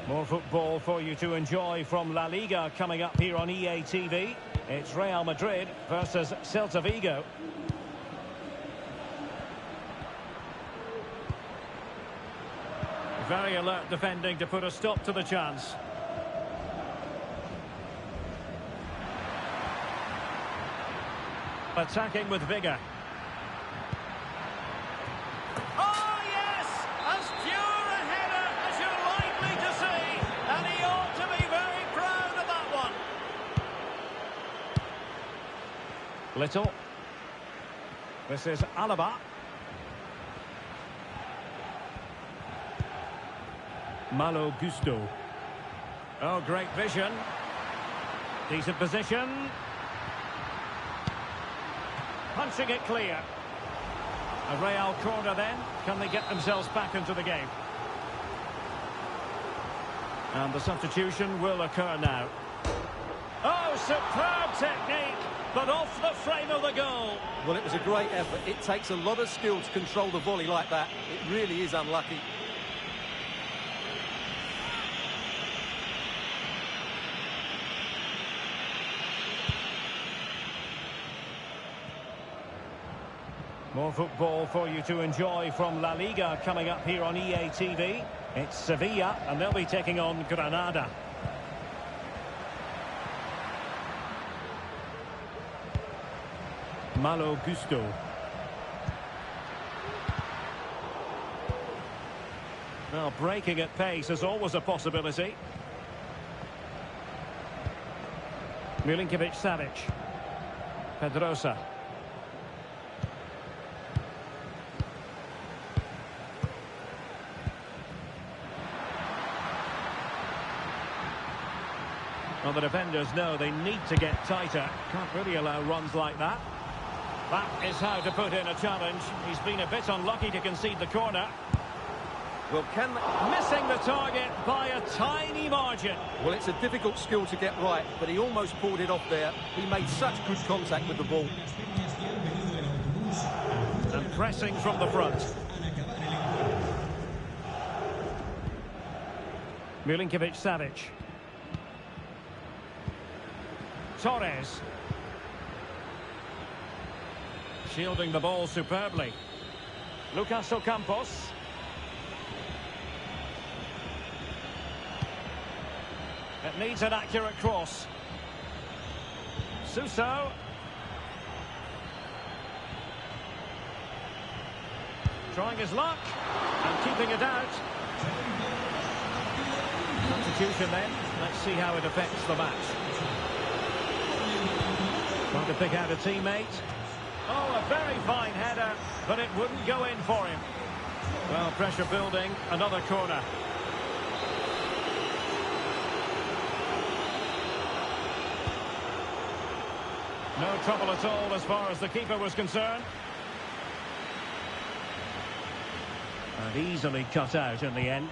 S1: More football for you to enjoy from La Liga coming up here on EA TV. It's Real Madrid versus Celta Vigo. Very alert defending to put a stop to the chance. Attacking with vigour. Oh, yes! As pure a header as you're likely to see. And he ought to be very proud of that one. Little. This is Alaba. Malo Gusto. Oh, great vision. Decent position. Punching it clear. A Real corner then. Can they get themselves back into the game? And the substitution will occur now. Oh, superb technique, but off the frame of the goal.
S2: Well, it was a great effort. It takes a lot of skill to control the volley like that. It really is unlucky.
S1: More football for you to enjoy from La Liga coming up here on EA TV. It's Sevilla, and they'll be taking on Granada. Malo Gusto. Well, breaking at pace is always a possibility. Milinkovic-Savic. Pedrosa. Well, the defenders know they need to get tighter. Can't really allow runs like that. That is how to put in a challenge. He's been a bit unlucky to concede the corner.
S2: Well,
S1: missing the target by a tiny margin.
S2: Well, it's a difficult skill to get right, but he almost pulled it off there. He made such good contact with the ball.
S1: And pressing from the front. Milinkovic-Savic. Torres. Shielding the ball superbly. Lucas Ocampos. It needs an accurate cross. Suso. Trying his luck and keeping it out. Substitution then. Let's see how it affects the match. Trying to pick out a teammate. Oh, a very fine header, but it wouldn't go in for him. Well, pressure building, another corner. No trouble at all as far as the keeper was concerned. And easily cut out in the end.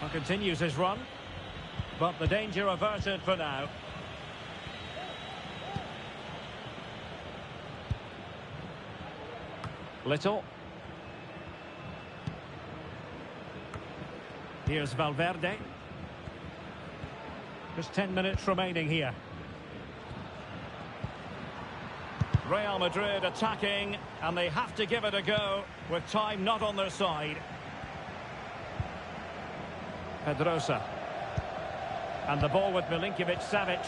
S1: Well, continues his run. But the danger averted for now. Little. Here's Valverde. Just 10 minutes remaining here. Real Madrid attacking, and they have to give it a go with time not on their side. Pedrosa. And the ball with Milinkovic-Savic.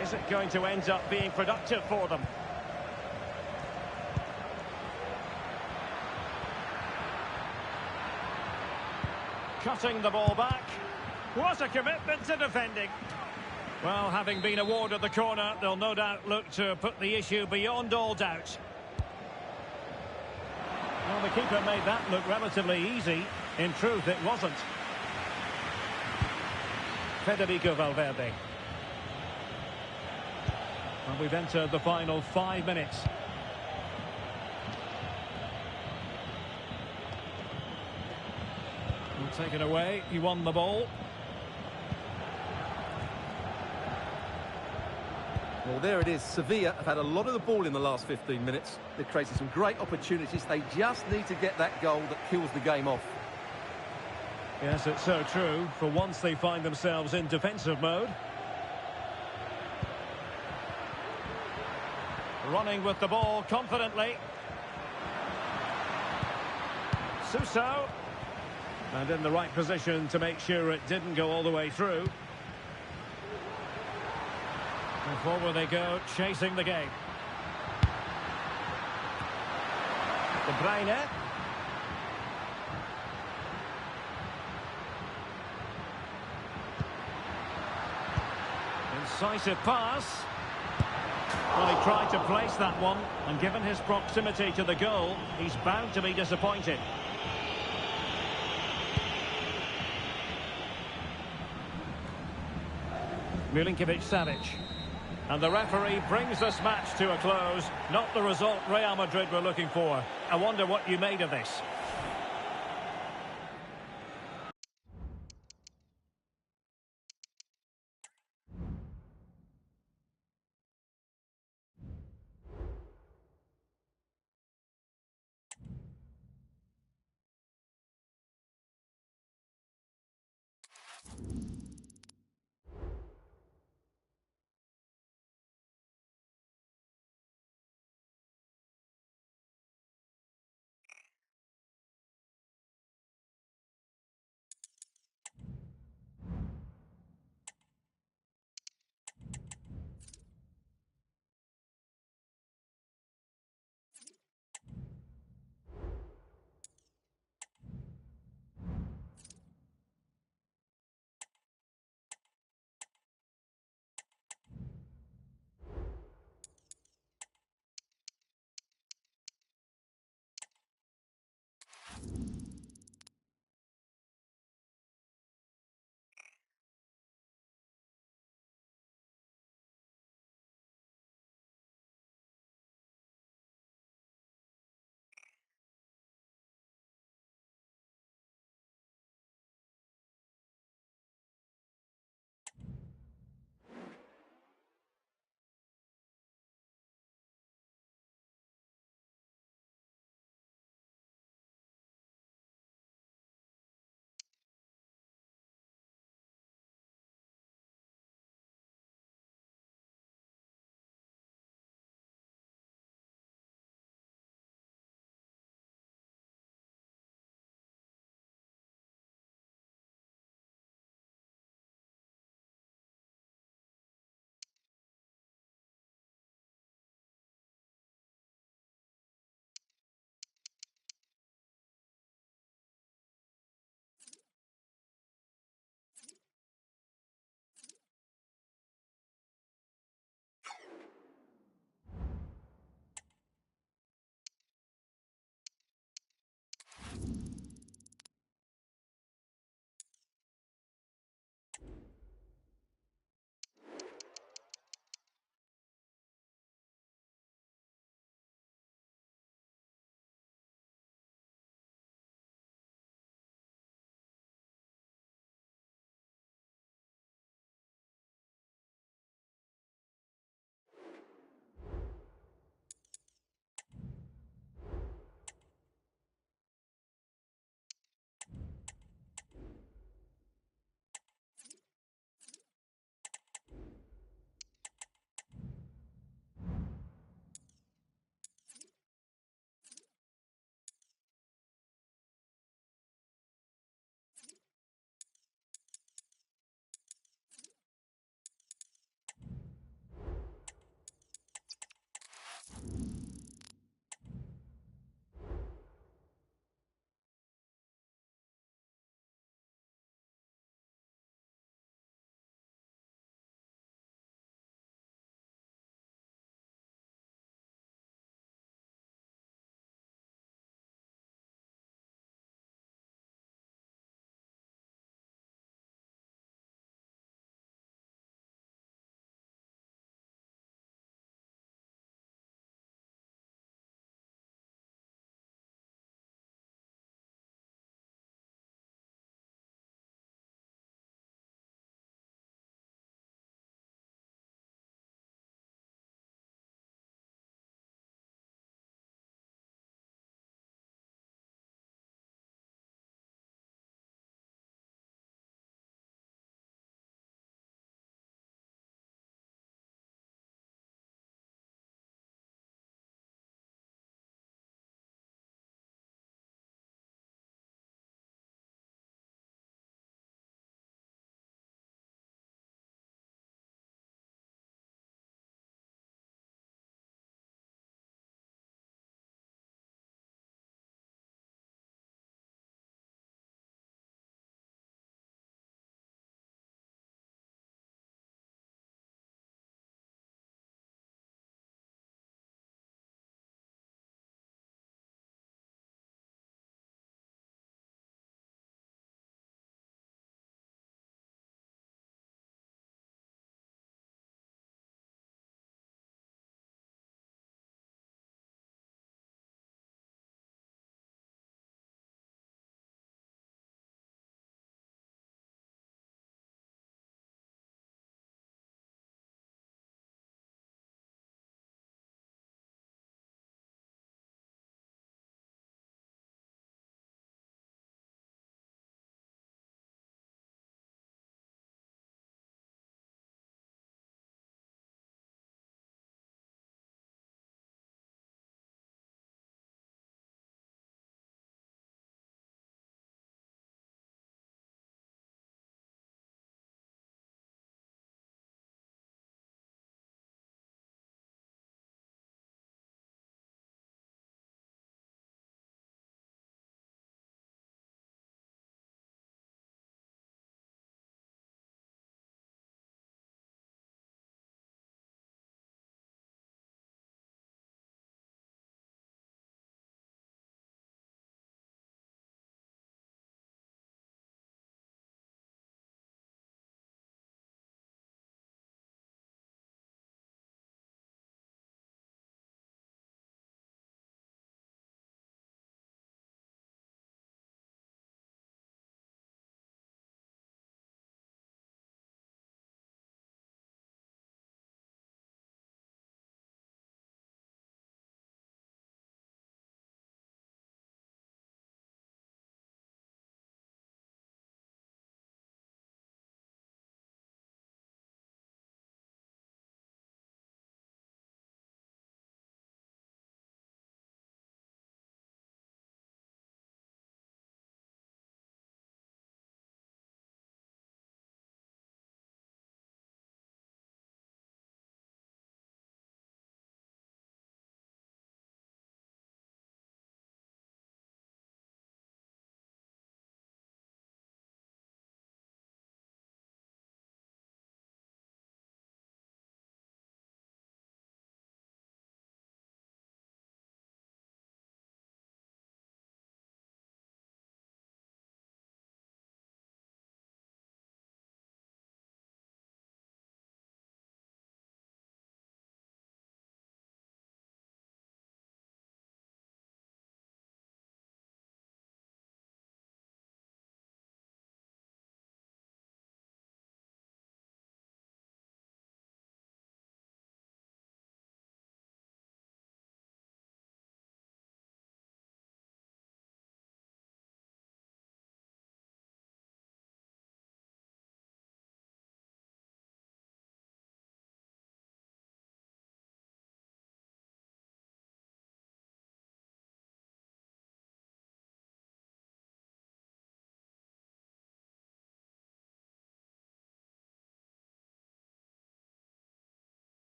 S1: Is it going to end up being productive for them? Cutting the ball back. What a commitment to defending. Well, having been awarded the corner, they'll no doubt look to put the issue beyond all doubt. Well, the keeper made that look relatively easy. In truth, it wasn't. Federico Valverde. And we've entered the final 5 minutes. Taken away, he won the ball.
S2: Well, there it is. Sevilla have had a lot of the ball in the last 15 minutes. They've created some great opportunities. They just need to get that goal that kills the game off.
S1: Yes, it's so true. For once they find themselves in defensive mode. Running with the ball confidently. Suso. And in the right position to make sure it didn't go all the way through. And forward they go, chasing the game. De Bruyne. Incisive pass. Well, he tried to place that one, and given his proximity to the goal, he's bound to be disappointed. Milinkovic-Savic. And the referee brings this match to a close. Not the result Real Madrid were looking for. I wonder what you made of this.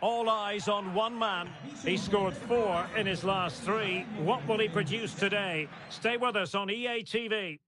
S1: All eyes on one man. He scored 4 in his last 3. What will he produce today? Stay with us on EA TV.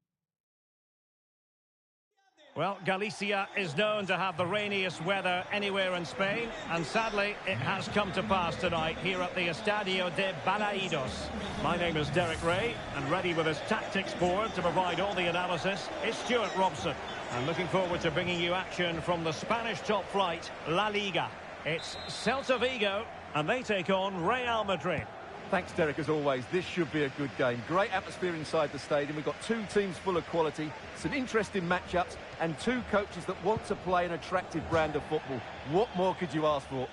S1: Well, Galicia is known to have the rainiest weather anywhere in Spain, and sadly, it has come to pass tonight here at the Estadio de Balaidos. My name is Derek Ray, and ready with his tactics board to provide all the analysis is Stuart Robson. I'm looking forward to bringing you action from the Spanish top flight, La Liga. It's Celta Vigo, and they take on Real Madrid.
S2: Thanks, Derek, as always. This should be a good game. Great atmosphere inside the stadium. We've got two teams full of quality, some interesting matchups, and two coaches that want to play an attractive brand of football. What more could you ask for?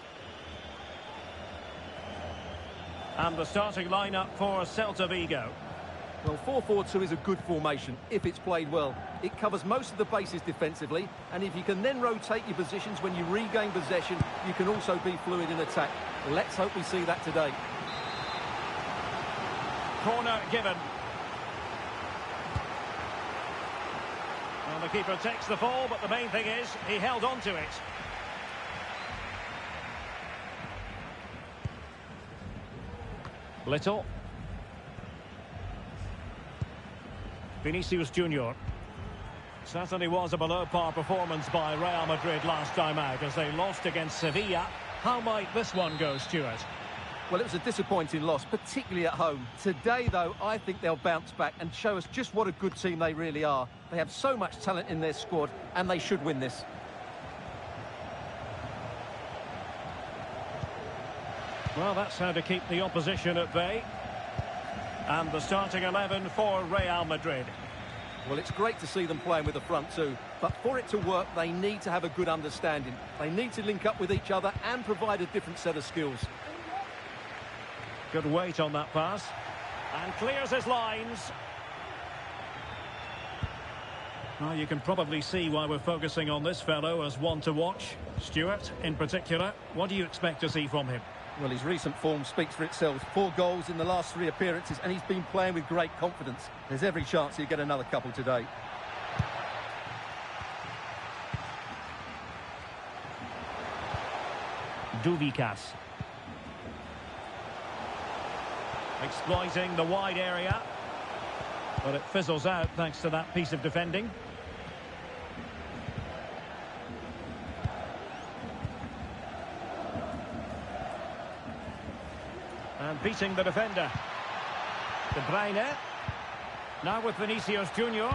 S1: And the starting lineup for Celta Vigo.
S2: Well, 4-4-2 is a good formation if it's played well. It covers most of the bases defensively, and if you can then rotate your positions when you regain possession, you can also be fluid in attack. Let's hope we see that today.
S1: Corner given. Well, the keeper takes the ball, but the main thing is he held on to it. Little. Vinicius Junior. Certainly was a below-par performance by Real Madrid last time out as they lost against Sevilla. How might this one go, Stuart?
S2: Well, it was a disappointing loss, particularly at home. Today, though, I think they'll bounce back and show us just what a good team they really are. They have so much talent in their squad, and they should win this.
S1: Well, that's how to keep the opposition at bay. And the starting 11 for Real Madrid.
S2: Well, it's great to see them playing with the front two, but for it to work, they need to have a good understanding. They need to link up with each other and provide a different set of skills.
S1: Good weight on that pass. And clears his lines. Well, you can probably see why we're focusing on this fellow as one to watch. Stuart, in particular, what do you expect to see from him?
S2: Well, his recent form speaks for itself. 4 goals in the last 3 appearances, and he's been playing with great confidence. There's every chance he'll get another couple today.
S1: Duvikas. Exploiting the wide area. But it fizzles out thanks to that piece of defending. And beating the defender. De Bruyne. Now with Vinicius Junior.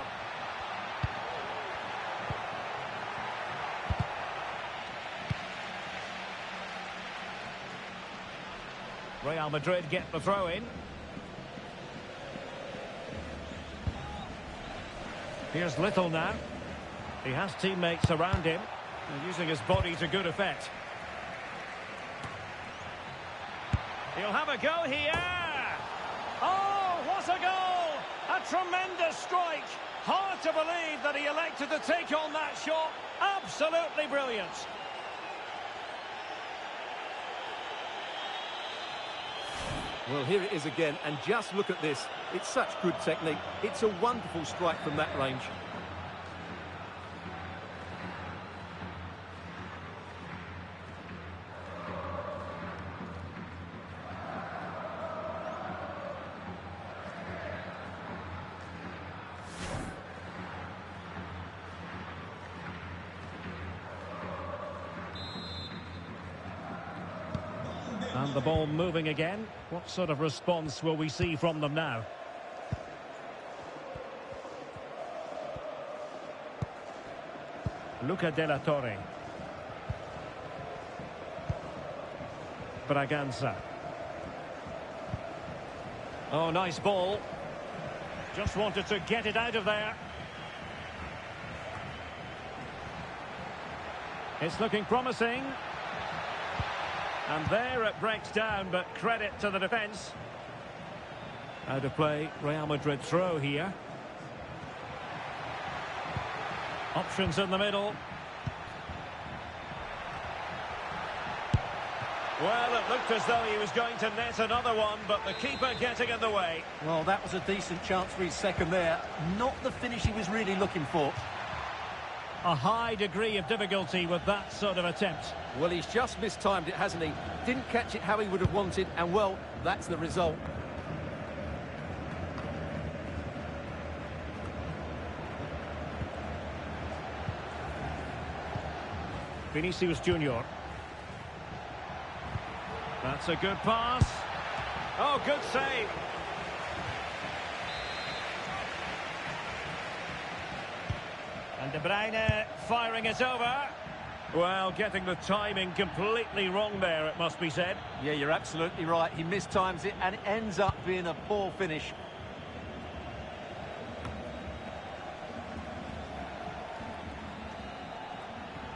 S1: Real Madrid get the throw in. Here's Little now. He has teammates around him. And using his body to good effect. He'll have a go here. Oh, what a goal! A tremendous strike. Hard to believe that he elected to take on that shot. Absolutely brilliant.
S2: Well, here it is again, and just look at this. It's such good technique. It's a wonderful strike from that range.
S1: And the ball moving again. What sort of response will we see from them now? Luca de la Torre. Braganza. Oh, nice ball. Just wanted to get it out of there. It's looking promising. And there it breaks down, but credit to the defence. Out of play, Real Madrid throw here. Options in the middle. Well, it looked as though he was going to net another one, but the keeper getting in the way.
S2: Well, that was a decent chance for his second there. Not the finish he was really looking for.
S1: A high degree of difficulty with that sort of attempt.
S2: Well, he's just mistimed it, hasn't he? Didn't catch it how he would have wanted, and, well, that's the result.
S1: Vinicius Junior. That's a good pass. Oh, good save. And De Bruyne firing it over. Well, getting the timing completely wrong there, it must be said.
S2: Yeah, you're absolutely right. He mistimes it, and it ends up being a poor finish.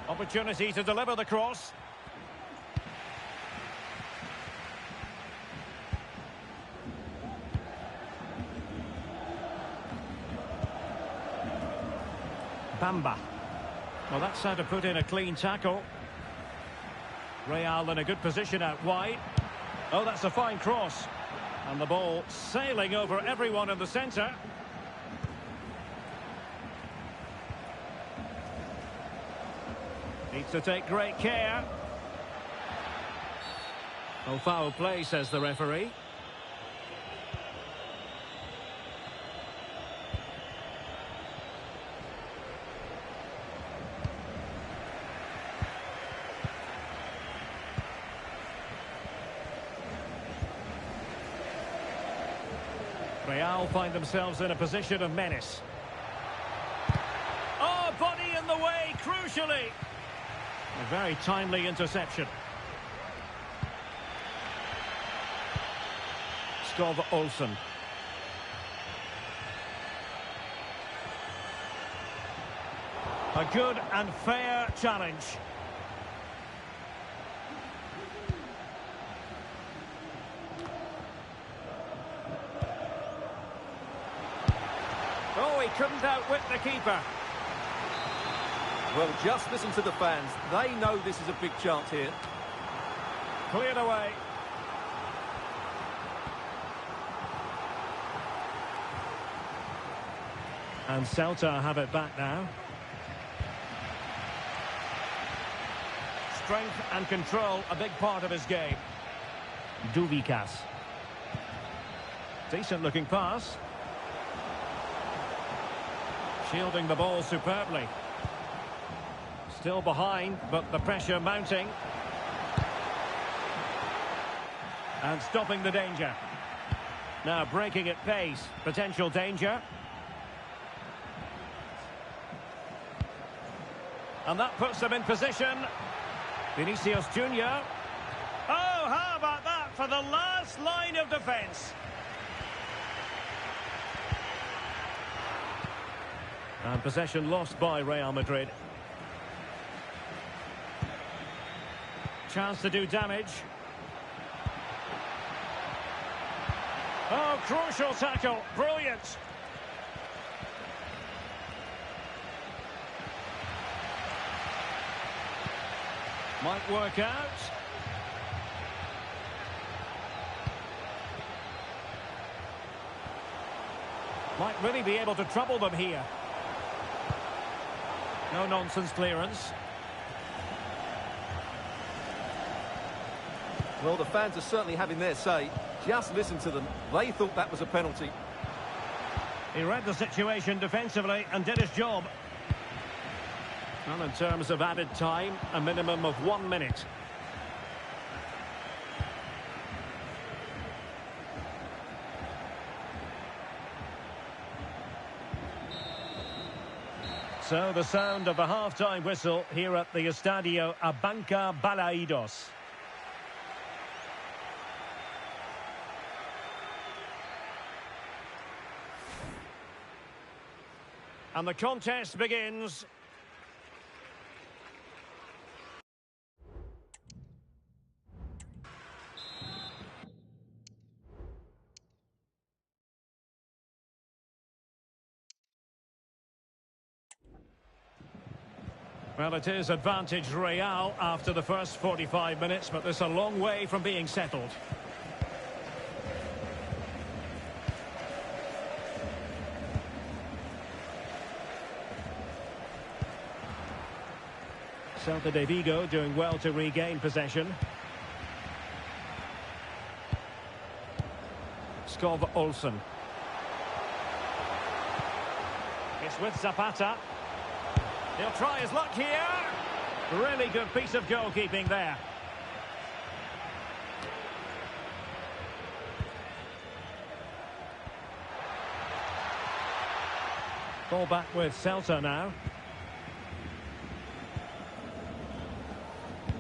S1: Opportunity to deliver the cross. Bamba. Well, that's how to put in a clean tackle. Real in a good position out wide. Oh, that's a fine cross. And the ball sailing over everyone in the centre. Needs to take great care. Oh, foul play, says the referee. Real find themselves in a position of menace. Oh, body in the way, crucially. A very timely interception. Skov Olsen. A good and fair challenge. Oh, he couldn't outwit the keeper.
S2: Well, just listen to the fans. They know this is a big chance here.
S1: Cleared away. And Celta have it back now. Strength and control, a big part of his game. Duvikas. Decent looking pass. Shielding the ball superbly. Still behind, but the pressure mounting. And stopping the danger. Now breaking at pace. Potential danger. And that puts them in position. Vinicius Junior. Oh, how about that for the last line of defence? And possession lost by Real Madrid. Chance to do damage. Oh, crucial tackle. Brilliant. Might work out. Might really be able to trouble them here. No nonsense clearance.
S2: Well, the fans are certainly having their say. Just listen to them. They thought that was a penalty.
S1: He read the situation defensively and did his job. Well, in terms of added time, a minimum of 1 minute. So the sound of the half-time whistle here at the Estadio Abanca Balaidos. And the contest begins. Well, it is advantage Real after the first 45 minutes, but there's a long way from being settled. Celta de Vigo doing well to regain possession. Skov Olsen. It's with Zapata. He'll try his luck here. Really good piece of goalkeeping there. Ball back with Celta now.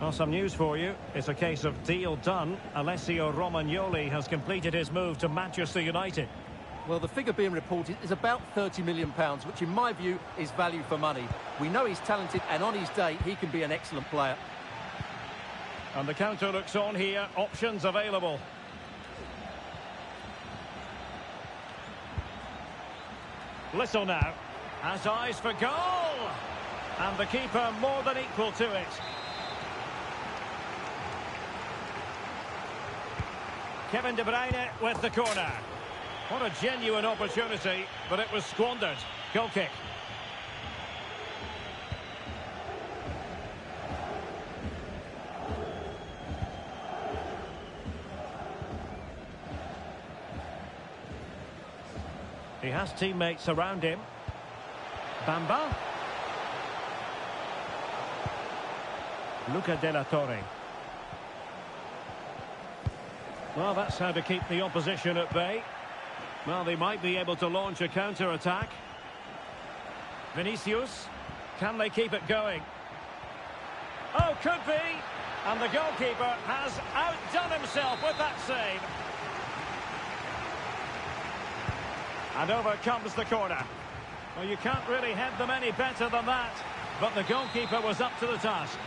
S1: Well, some news for you. It's a case of deal done. Alessio Romagnoli has completed his move to Manchester United.
S2: Well, the figure being reported is about £30 million, which in my view is value for money. We know he's talented, and on his day, he can be an excellent player.
S1: And the counter looks on here. Options available. Little now. Has eyes for goal. And the keeper more than equal to it. Kevin De Bruyne with the corner. What a genuine opportunity, but it was squandered. Goal kick. He has teammates around him. Bamba. Luca de la Torre. Well, that's how to keep the opposition at bay. Well, they might be able to launch a counter-attack. Vinicius. Can they keep it going? Oh, could be. And the goalkeeper has outdone himself with that save. And over comes the corner. Well, you can't really head them any better than that. But the goalkeeper was up to the task.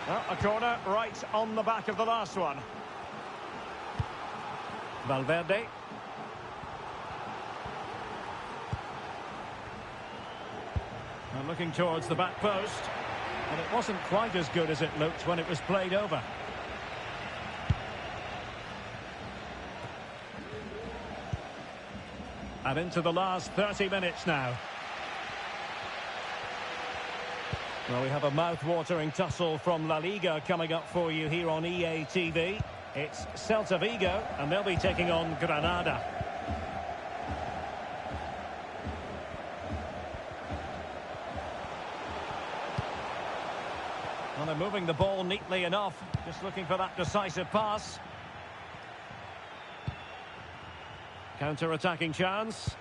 S1: Well, a corner right on the back of the last one. Valverde. And looking towards the back post. And it wasn't quite as good as it looked when it was played over. And into the last 30 minutes now. Well, we have a mouth-watering tussle from La Liga coming up for you here on EA TV. It's Celta Vigo, and they'll be taking on Granada. Well, they're moving the ball neatly enough. Just looking for that decisive pass. Counter-attacking chance.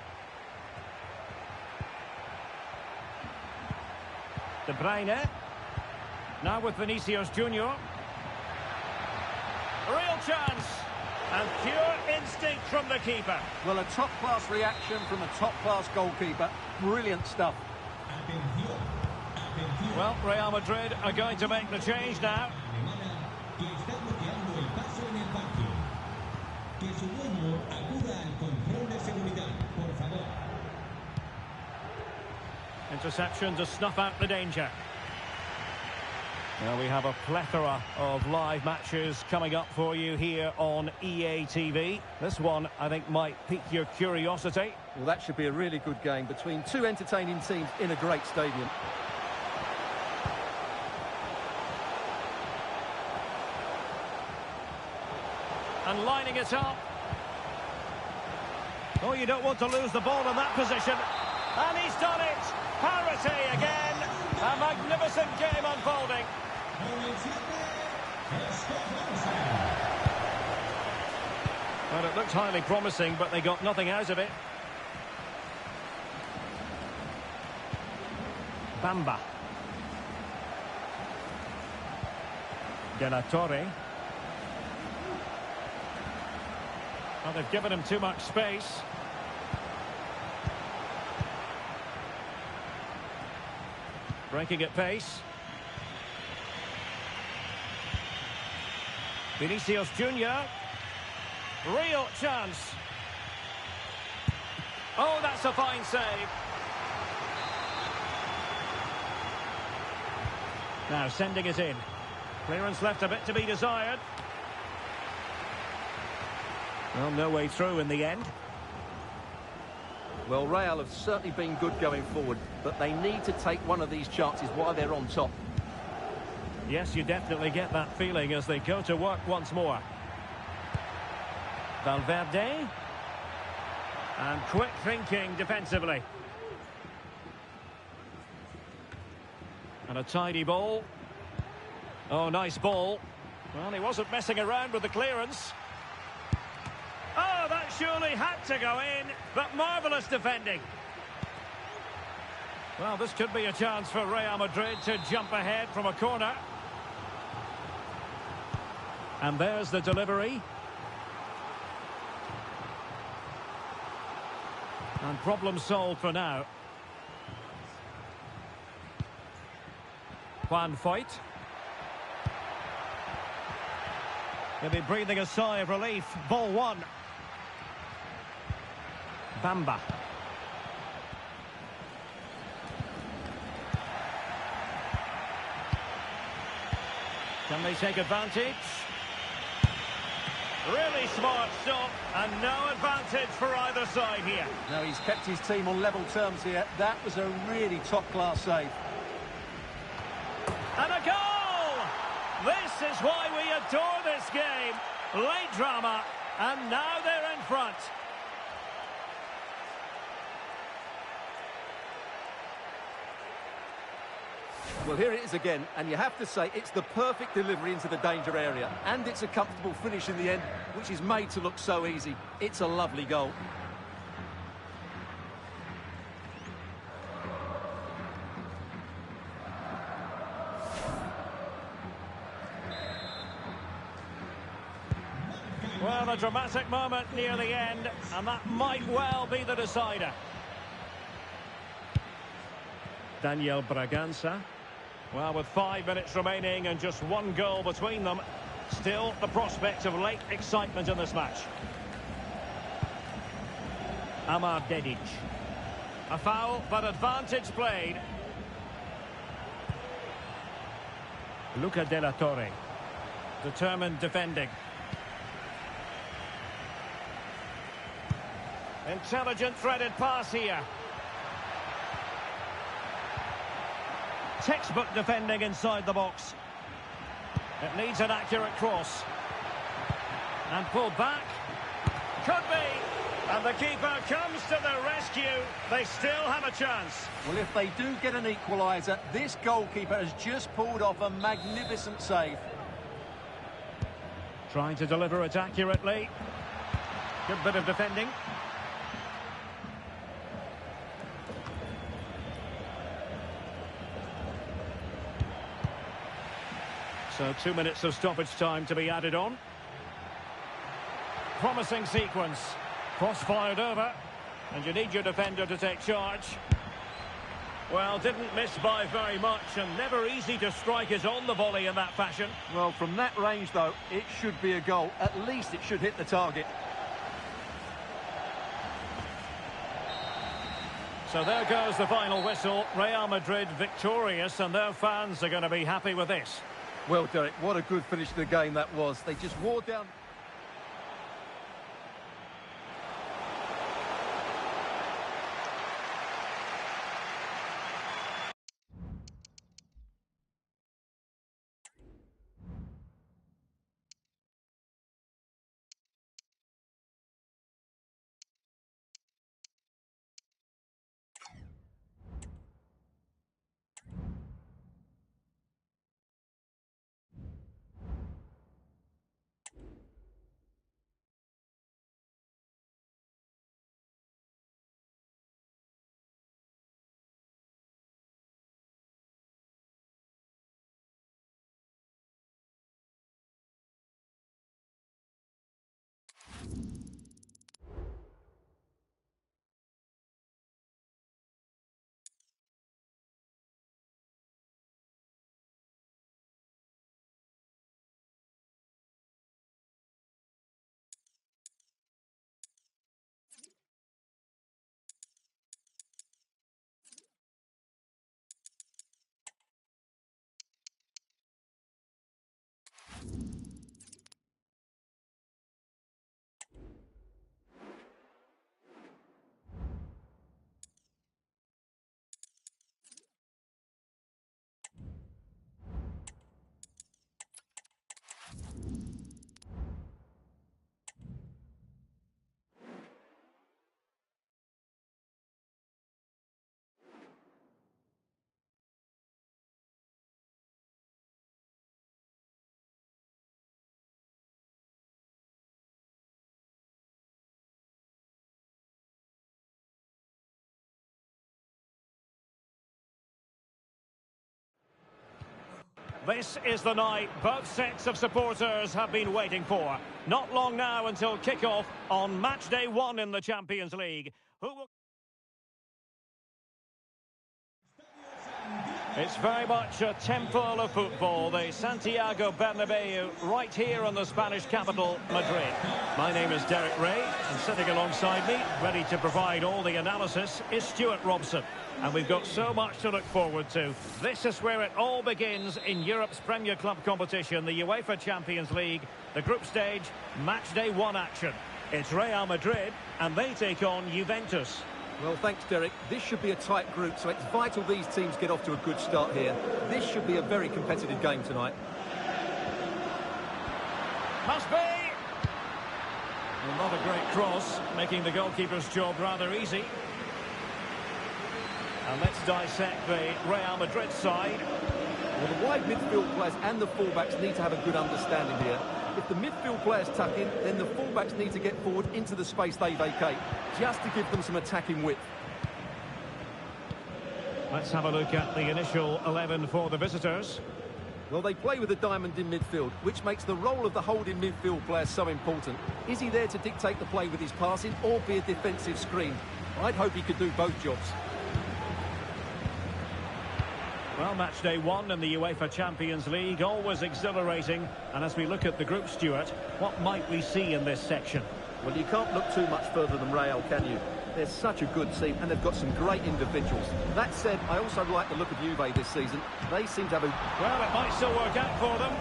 S1: De Bruyne. Now with Vinicius Junior. Real chance. And pure instinct from the keeper.
S2: Well, a top-class reaction from a top-class goalkeeper. Brilliant stuff.
S1: Well, Real Madrid are going to make the change now. Interception to snuff out the danger. Well, we have a plethora of live matches coming up for you here on EA TV. This one, I think, might pique your curiosity.
S2: Well, that should be a really good game between two entertaining teams in a great stadium.
S1: And lining it up. Oh, you don't want to lose the ball in that position. And he's done it. Parity again. A magnificent game unfolding. Well, it looked highly promising, but they got nothing out of it. Bamba. De la Torre. Well, they've given him too much space. Breaking at pace. Vinicius Junior. Real chance. Oh, that's a fine save. Now sending it in. Clearance left a bit to be desired. Well, no way through in the end.
S2: Well, Real have certainly been good going forward, but they need to take one of these chances while they're on top.
S1: Yes, you definitely get that feeling as they go to work once more. Valverde. And quick thinking defensively. And a tidy ball. Oh, nice ball. Well, he wasn't messing around with the clearance. Oh, that surely had to go in, but marvellous defending. Well, this could be a chance for Real Madrid to jump ahead from a corner. And there's the delivery. And problem solved for now. Juan Foyt. He'll be breathing a sigh of relief. Ball one. Bamba. Can they take advantage? Really smart stop, and no advantage for either side here.
S2: No, he's kept his team on level terms here. That was a really top-class save.
S1: And a goal! This is why we adore this game. Late drama, and now they're in front.
S2: Well, here it is again, and you have to say it's the perfect delivery into the danger area. And it's a comfortable finish in the end, which is made to look so easy. It's a lovely goal.
S1: Well, a dramatic moment near the end, and that might well be the decider. Daniel Braganza. Well, with 5 minutes remaining and just one goal between them, still the prospect of late excitement in this match. Amar Dedic. A foul, but advantage played. Luca de la Torre. Determined defending. Intelligent threaded pass here. Textbook defending inside the box. It needs an accurate cross. And pulled back. Could be. And the keeper comes to the rescue. They still have a chance.
S2: Well, if they do get an equaliser, this goalkeeper has just pulled off a magnificent save.
S1: Trying to deliver it accurately. Good bit of defending. So 2 minutes of stoppage time to be added on. Promising sequence. Cross fired over. And you need your defender to take charge. Well, didn't miss by very much, and never easy to strike it on the volley in that fashion.
S2: Well, from that range, though, it should be a goal. At least it should hit the target.
S1: So there goes the final whistle. Real Madrid victorious, and their fans are going to be happy with this.
S2: Well, Derek, what a good finish to the game that was. They just wore down...
S1: This is the night both sets of supporters have been waiting for. Not long now until kick-off on match day 1 in the Champions League. Who will... It's very much a temple of football, the Santiago Bernabeu, right here in the Spanish capital, Madrid. My name is Derek Ray, and sitting alongside me, ready to provide all the analysis, is Stuart Robson. And we've got so much to look forward to. This is where it all begins in Europe's Premier Club competition, the UEFA Champions League, the group stage, match day 1 action. It's Real Madrid, and they take on Juventus.
S2: Well, thanks, Derek. This should be a tight group, so it's vital these teams get off to a good start here. This should be a very competitive game tonight.
S1: Must be! Well, not a great cross, making the goalkeeper's job rather easy. And let's dissect the Real Madrid side.
S2: Well, the wide midfield players and the fullbacks need to have a good understanding here. If the midfield players tuck in, then the fullbacks need to get forward into the space they vacate, just to give them some attacking width.
S1: Let's have a look at the initial 11 for the visitors.
S2: Well, they play with a diamond in midfield, which makes the role of the holding midfield player so important. Is he there to dictate the play with his passing or be a defensive screen? I'd hope he could do both jobs.
S1: Well, match day 1 in the UEFA Champions League, always exhilarating. And as we look at the group, Stuart, what might we see in this section?
S2: Well, you can't look too much further than Real, can you? They're such a good team, and they've got some great individuals. That said, I also like the look of Juve this season. They seem to have a...
S1: Well, it might still work out for them.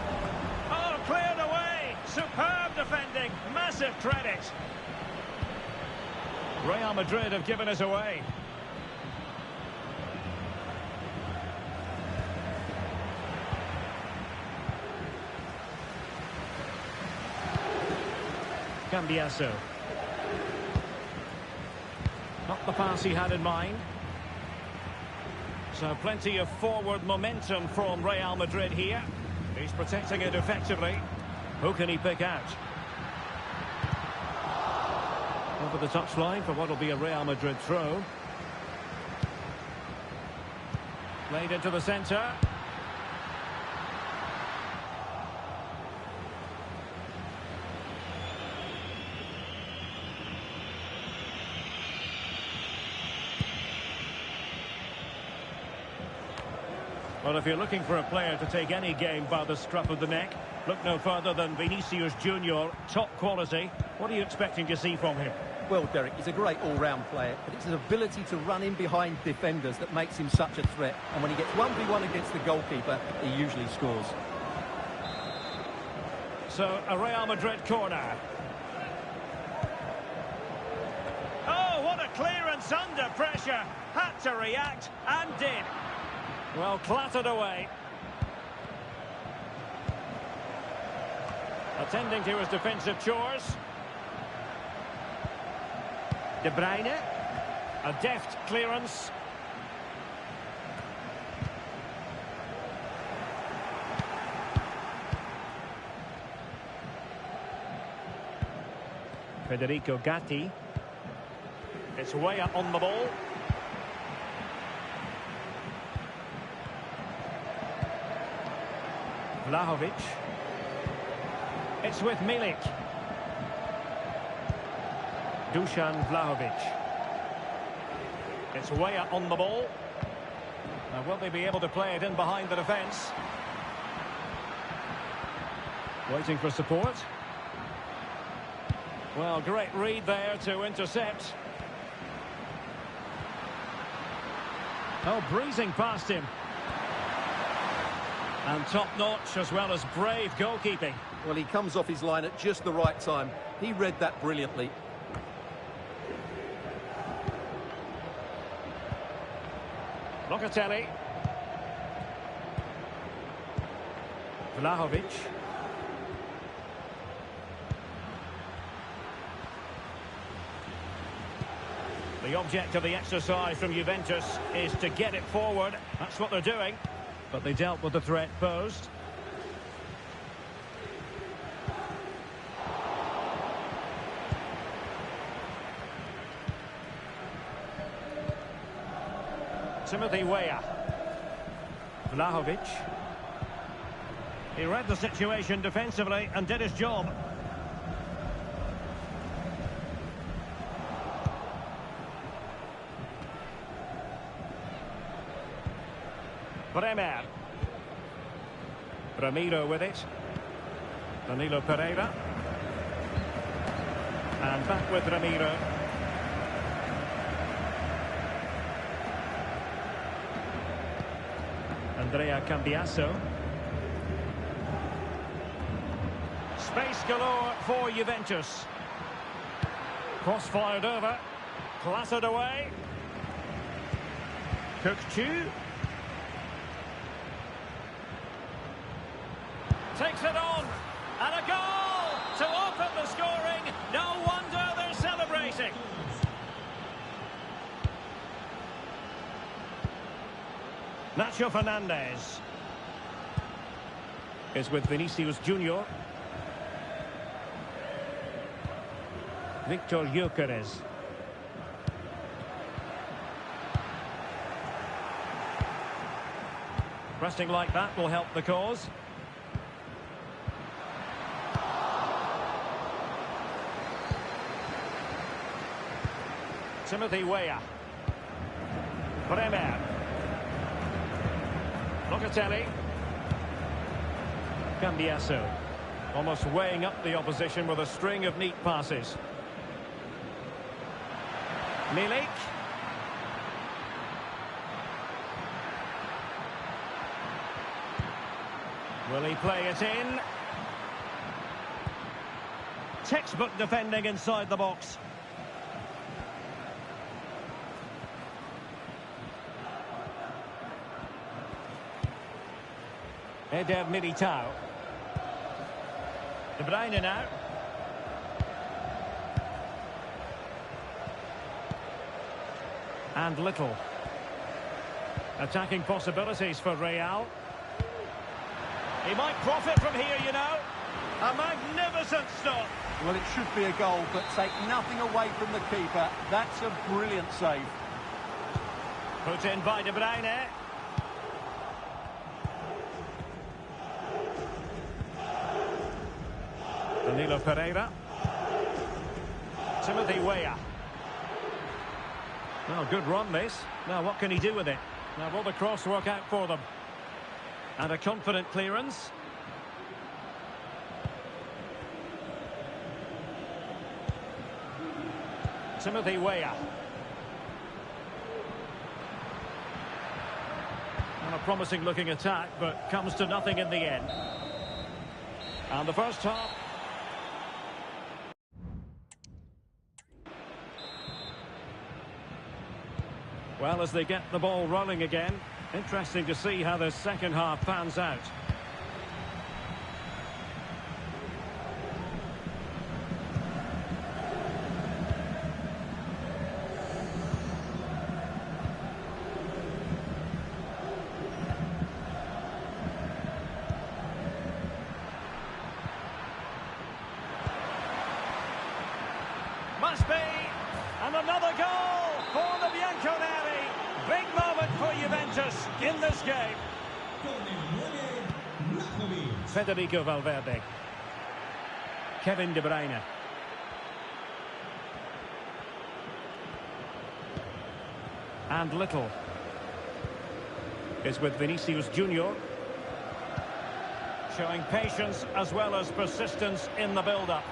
S1: Oh, cleared away! Superb defending! Massive credit! Real Madrid have given us away. Cambiaso. Not the pass he had in mind. So plenty of forward momentum from Real Madrid here. He's protecting it effectively. Who can he pick out? Over the touchline for what will be a Real Madrid throw. Played into the centre. Well, if you're looking for a player to take any game by the scruff of the neck, look no further than Vinicius Junior, top quality. What are you expecting to see from him?
S2: Well, Derek, he's a great all-round player, but it's his ability to run in behind defenders that makes him such a threat. And when he gets 1v1 against the goalkeeper, he usually scores.
S1: So, a Real Madrid corner. Oh, what a clearance under pressure. Had to react, and did. Well, clattered away. Attending to his defensive chores. De Bruyne. A deft clearance. Federico Gatti. It's way up on the ball. Vlahovic. It's with Milik. Dusan Vlahovic. It's way up on the ball. Now, will they be able to play it in behind the defence? Waiting for support. Well, great read there to intercept. Oh, breezing past him. And top-notch as well as brave goalkeeping.
S2: Well, he comes off his line at just the right time. He read that brilliantly.
S1: Locatelli. Vlahovic. The object of the exercise from Juventus is to get it forward. That's what they're doing. But they dealt with the threat posed. Timothy Weah. Vlahovic. He read the situation defensively and did his job. Bremer. Ramiro with it. Danilo Pereira. And back with Ramiro. Andrea Cambiasso. Space galore for Juventus. Cross fired over. Clattered away. Cook-Chu. Takes it on. And a goal to open the scoring. No wonder they're celebrating. Nacho Fernandez is with Vinicius Junior. Victor Gyökeres. Pressing like that will help the cause. Timothy Weah. Bremer. Locatelli. Cambiasso. Almost weighing up the opposition with a string of neat passes. Milik. Will he play it in? Textbook defending inside the box. Eder Militao. De Bruyne now. And Little. Attacking possibilities for Real. He might profit from here, you know. A magnificent stop.
S2: Well, it should be a goal, but take nothing away from the keeper. That's a brilliant save.
S1: Put in by De Bruyne. Danilo Pereira. Timothy Weah. Well, good run this. Now what can he do with it? Now will the cross work out for them? And a confident clearance. Timothy Weah. And a promising looking attack, but comes to nothing in the end. And the first half. Well, as they get the ball rolling again, interesting to see how the second half pans out. Must be, and another goal for the Bianconeri. Big moment for Juventus in this game. Federico Valverde. Kevin De Bruyne. And Little is with Vinicius Junior. Showing patience as well as persistence in the build-up.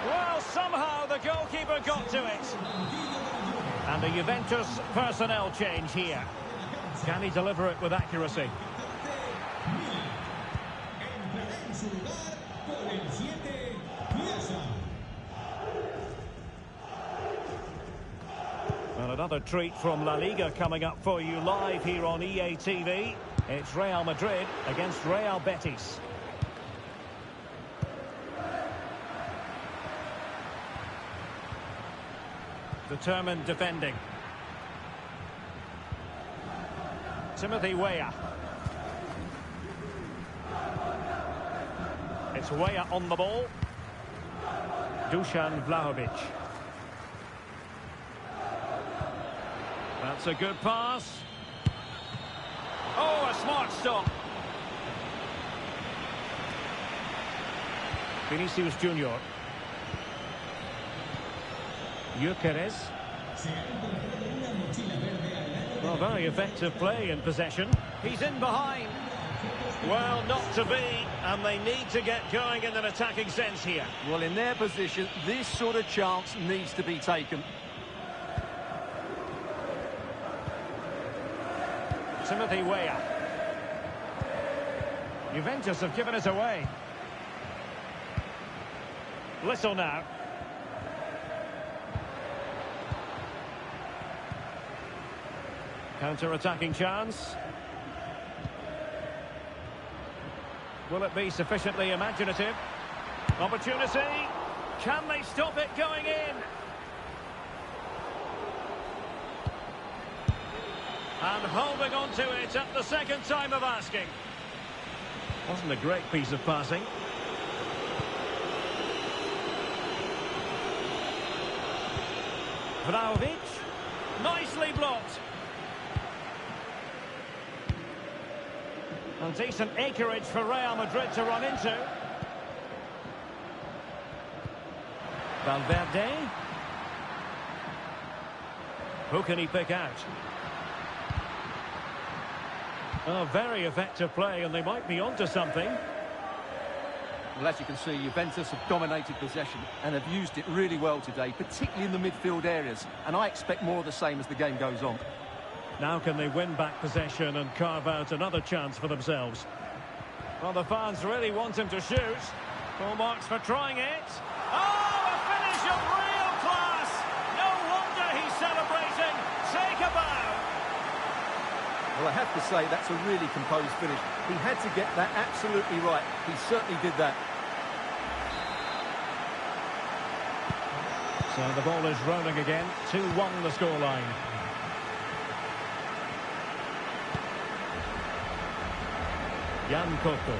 S1: Well, somehow the goalkeeper got to it. And a Juventus personnel change here. Can he deliver it with accuracy? And another treat from La Liga coming up for you live here on EA TV. It's Real Madrid against Real Betis. Determined defending. Timothy Weah. It's Weah on the ball. Dusan Vlahovic. That's a good pass. Oh, a smart stop. Vinicius Junior. Gyökeres. Well, very effective play in possession. He's in behind. Well, not to be, and they need to get going in an attacking sense here.
S2: Well, in their position, this sort of chance needs to be taken.
S1: Timothy Weah. Juventus have given it away. Little now. Counter-attacking chance. Will it be sufficiently imaginative? Opportunity. Can they stop it going in? And holding on to it at the second time of asking. Wasn't a great piece of passing. Vlahovic. Nicely blocked. And decent acreage for Real Madrid to run into. Valverde. Who can he pick out? Oh, very effective play, and they might be onto something.
S2: Well, as you can see, Juventus have dominated possession and have used it really well today, particularly in the midfield areas. And I expect more of the same as the game goes on.
S1: Now can they win back possession and carve out another chance for themselves? Well, the fans really want him to shoot. Full marks for trying it. Oh, a finish of real class! No wonder he's celebrating. Take a bow.
S2: Well, I have to say, that's a really composed finish. He had to get that absolutely right. He certainly did that.
S1: So the ball is rolling again. 2-1 the scoreline. Jan Cotto.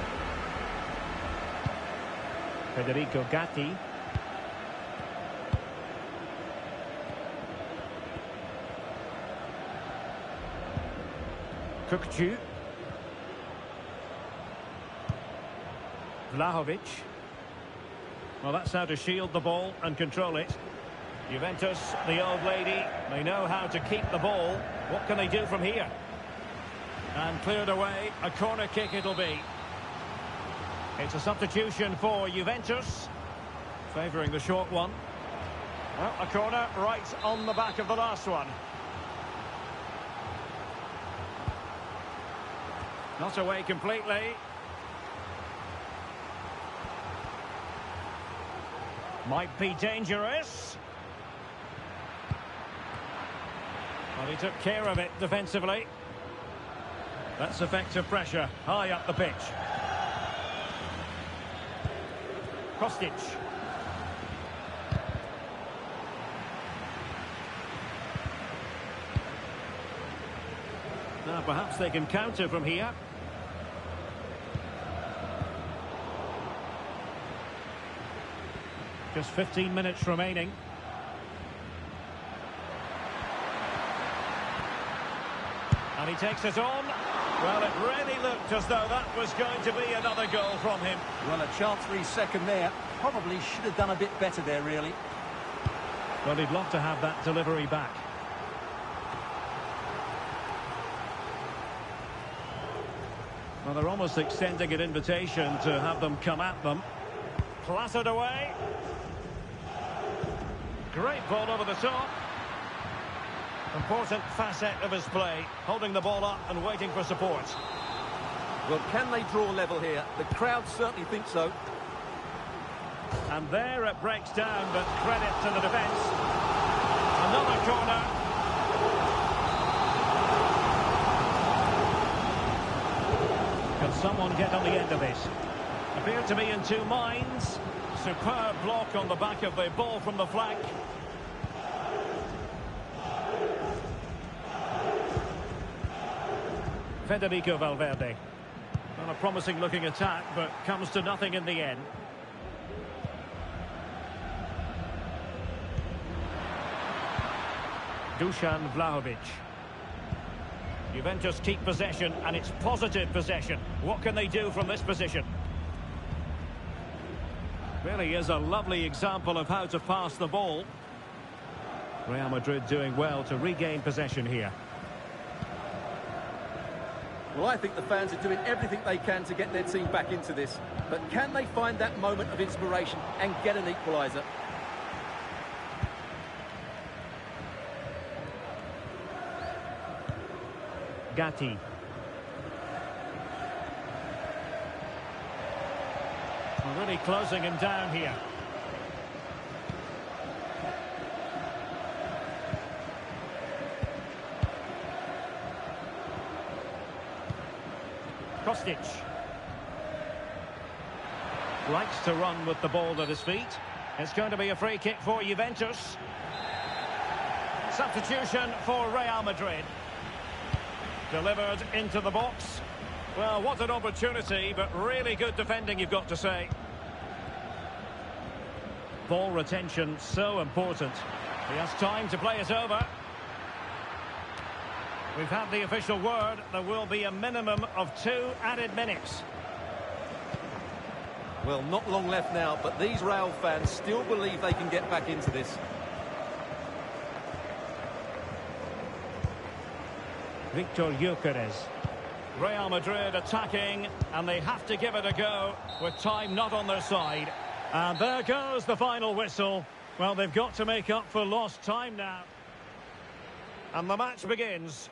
S1: Federico Gatti. Kukcu. Vlahovic. Well, that's how to shield the ball and control it. Juventus, the old lady, they know how to keep the ball. What can they do from here? And cleared away, a corner kick it'll be. It's a substitution for Juventus, favouring the short one. Well, a corner right on the back of the last one. Not away completely. Might be dangerous. Well, he took care of it defensively. That's effective pressure, high up the pitch. Kostic. Now perhaps they can counter from here. Just 15 minutes remaining. And he takes it on. Well, it really looked as though that was going to be another goal from him.
S2: Well, a chance for his second there. Probably should have done a bit better there, really.
S1: Well, he'd love to have that delivery back. Well, they're almost extending an invitation to have them come at them. Clattered away. Great ball over the top. Important facet of his play, holding the ball up and waiting for support.
S2: Well, can they draw level here? The crowd certainly think so.
S1: And there it breaks down, but credit to the defence. Another corner. Can someone get on the end of this? Appear to be in two minds. Superb block on the back of the ball from the flank. Federico Valverde. On a promising looking attack, but comes to nothing in the end. Dusan Vlahovic. Juventus keep possession, and it's positive possession. What can they do from this position? Really is a lovely example of how to pass the ball. Real Madrid doing well to regain possession here.
S2: Well, I think the fans are doing everything they can to get their team back into this. But can they find that moment of inspiration and get an equaliser?
S1: Gatti. Really closing him down here. Kostic. Likes to run with the ball at his feet. It's going to be a free kick for Juventus. Substitution for Real Madrid. Delivered into the box. Well, what an opportunity, but really good defending, you've got to say. Ball retention, so important. He has time to play it over. We've had the official word. There will be a minimum of 2 added minutes.
S2: Well, not long left now, but these Real fans still believe they can get back into this.
S1: Victor Gyökeres. Real Madrid attacking, and they have to give it a go with time not on their side. And there goes the final whistle. Well, they've got to make up for lost time now. And the match begins.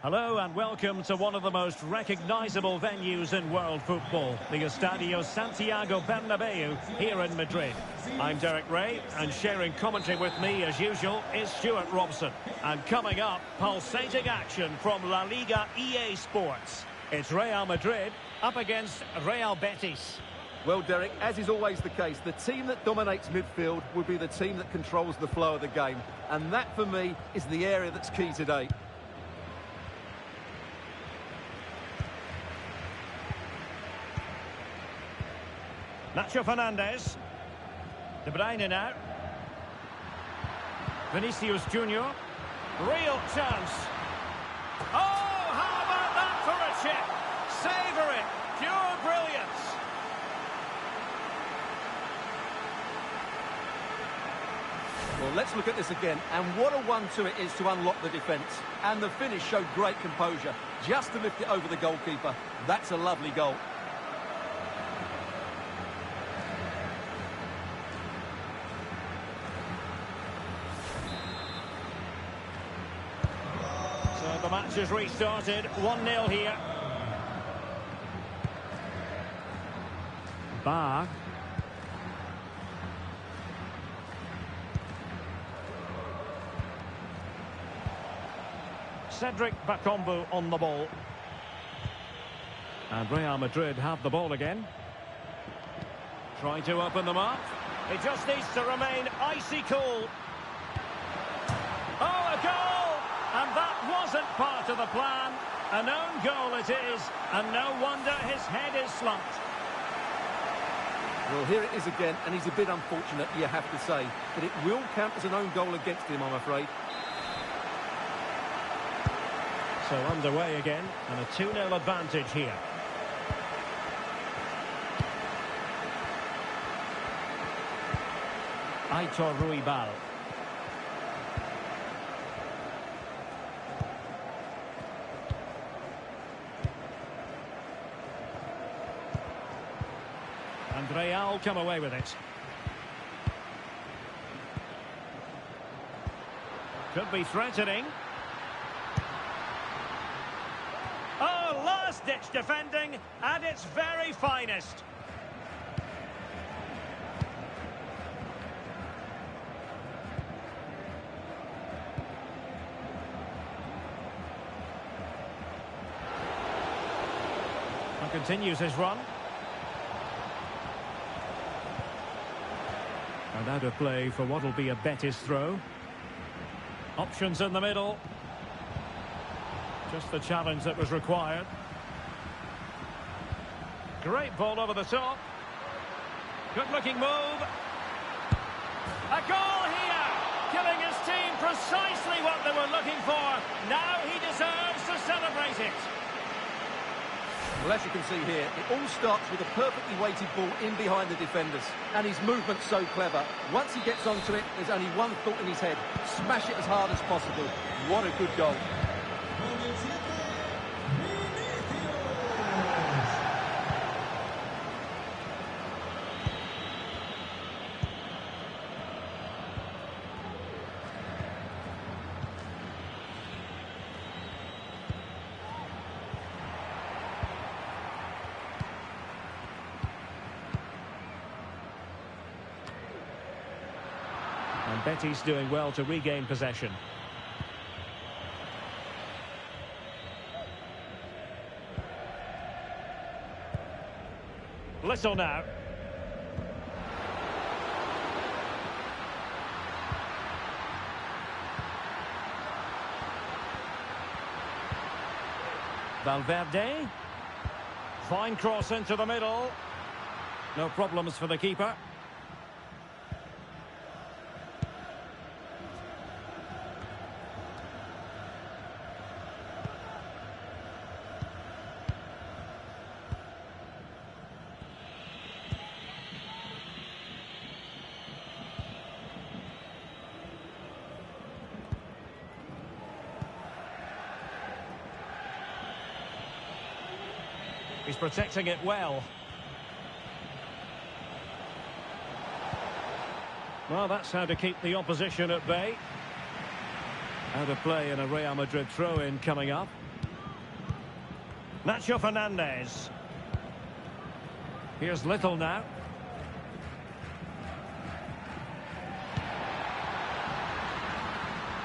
S1: Hello and welcome to one of the most recognisable venues in world football, the Estadio Santiago Bernabeu here in Madrid. I'm Derek Ray, and sharing commentary with me as usual is Stuart Robson. And coming up, pulsating action from La Liga EA Sports. It's Real Madrid up against Real Betis.
S2: Well, Derek, as is always the case, the team that dominates midfield will be the team that controls the flow of the game. And that, for me, is the area that's key today.
S1: Nacho Fernandez. De Bruyne now. Vinicius Junior. Real chance. Oh, how about that for a chip? Savour it. Pure brilliance.
S2: Well, let's look at this again. And what a one-two it is to unlock the defence. And the finish showed great composure. Just to lift it over the goalkeeper. That's a lovely goal.
S1: The match has restarted, 1-0 here. Bar. Cedric Bakambu on the ball. And Real Madrid have the ball again. Trying to open them up. It just needs to remain icy cool. Oh, a goal! And that wasn't part of the plan. An own goal it is, and no wonder his head is slumped.
S2: Well, here it is again, and he's a bit unfortunate, you have to say. But it will count as an own goal against him, I'm afraid.
S1: So underway again, and a 2-0 advantage here. Aitor Ruibal. And Real come away with it. Could be threatening. Oh, last-ditch defending at its very finest. And continues his run. And out of play for what will be a Betis throw. Options in the middle. Just the challenge that was required. Great ball over the top. Good-looking move. A goal here! Giving his team precisely what they were looking for. Now he deserves to celebrate it.
S2: Well, as you can see here, it all starts with a perfectly weighted ball in behind the defenders. And his movement's so clever. Once he gets onto it, there's only one thought in his head. Smash it as hard as possible. What a good goal.
S1: And Betis doing well to regain possession. Little now. Valverde. Fine cross into the middle. No problems for the keeper. He's protecting it well. Well, that's how to keep the opposition at bay. Out of play and a Real Madrid throw-in coming up. Nacho Fernandez. Here's Little now.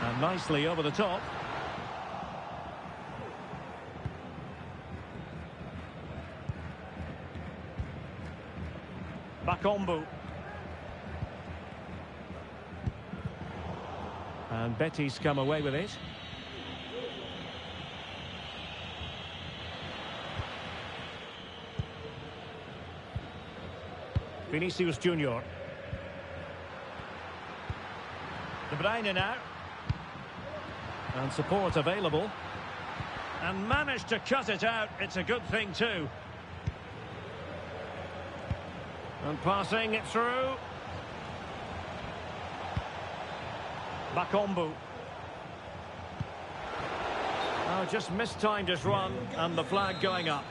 S1: And nicely over the top. Bakombu. And Betis come away with it. Vinicius Junior. De Bruyne now. And support available. And managed to cut it out. It's a good thing too. And passing it through. Bakombu. Oh, just mistimed his run and the flag going up.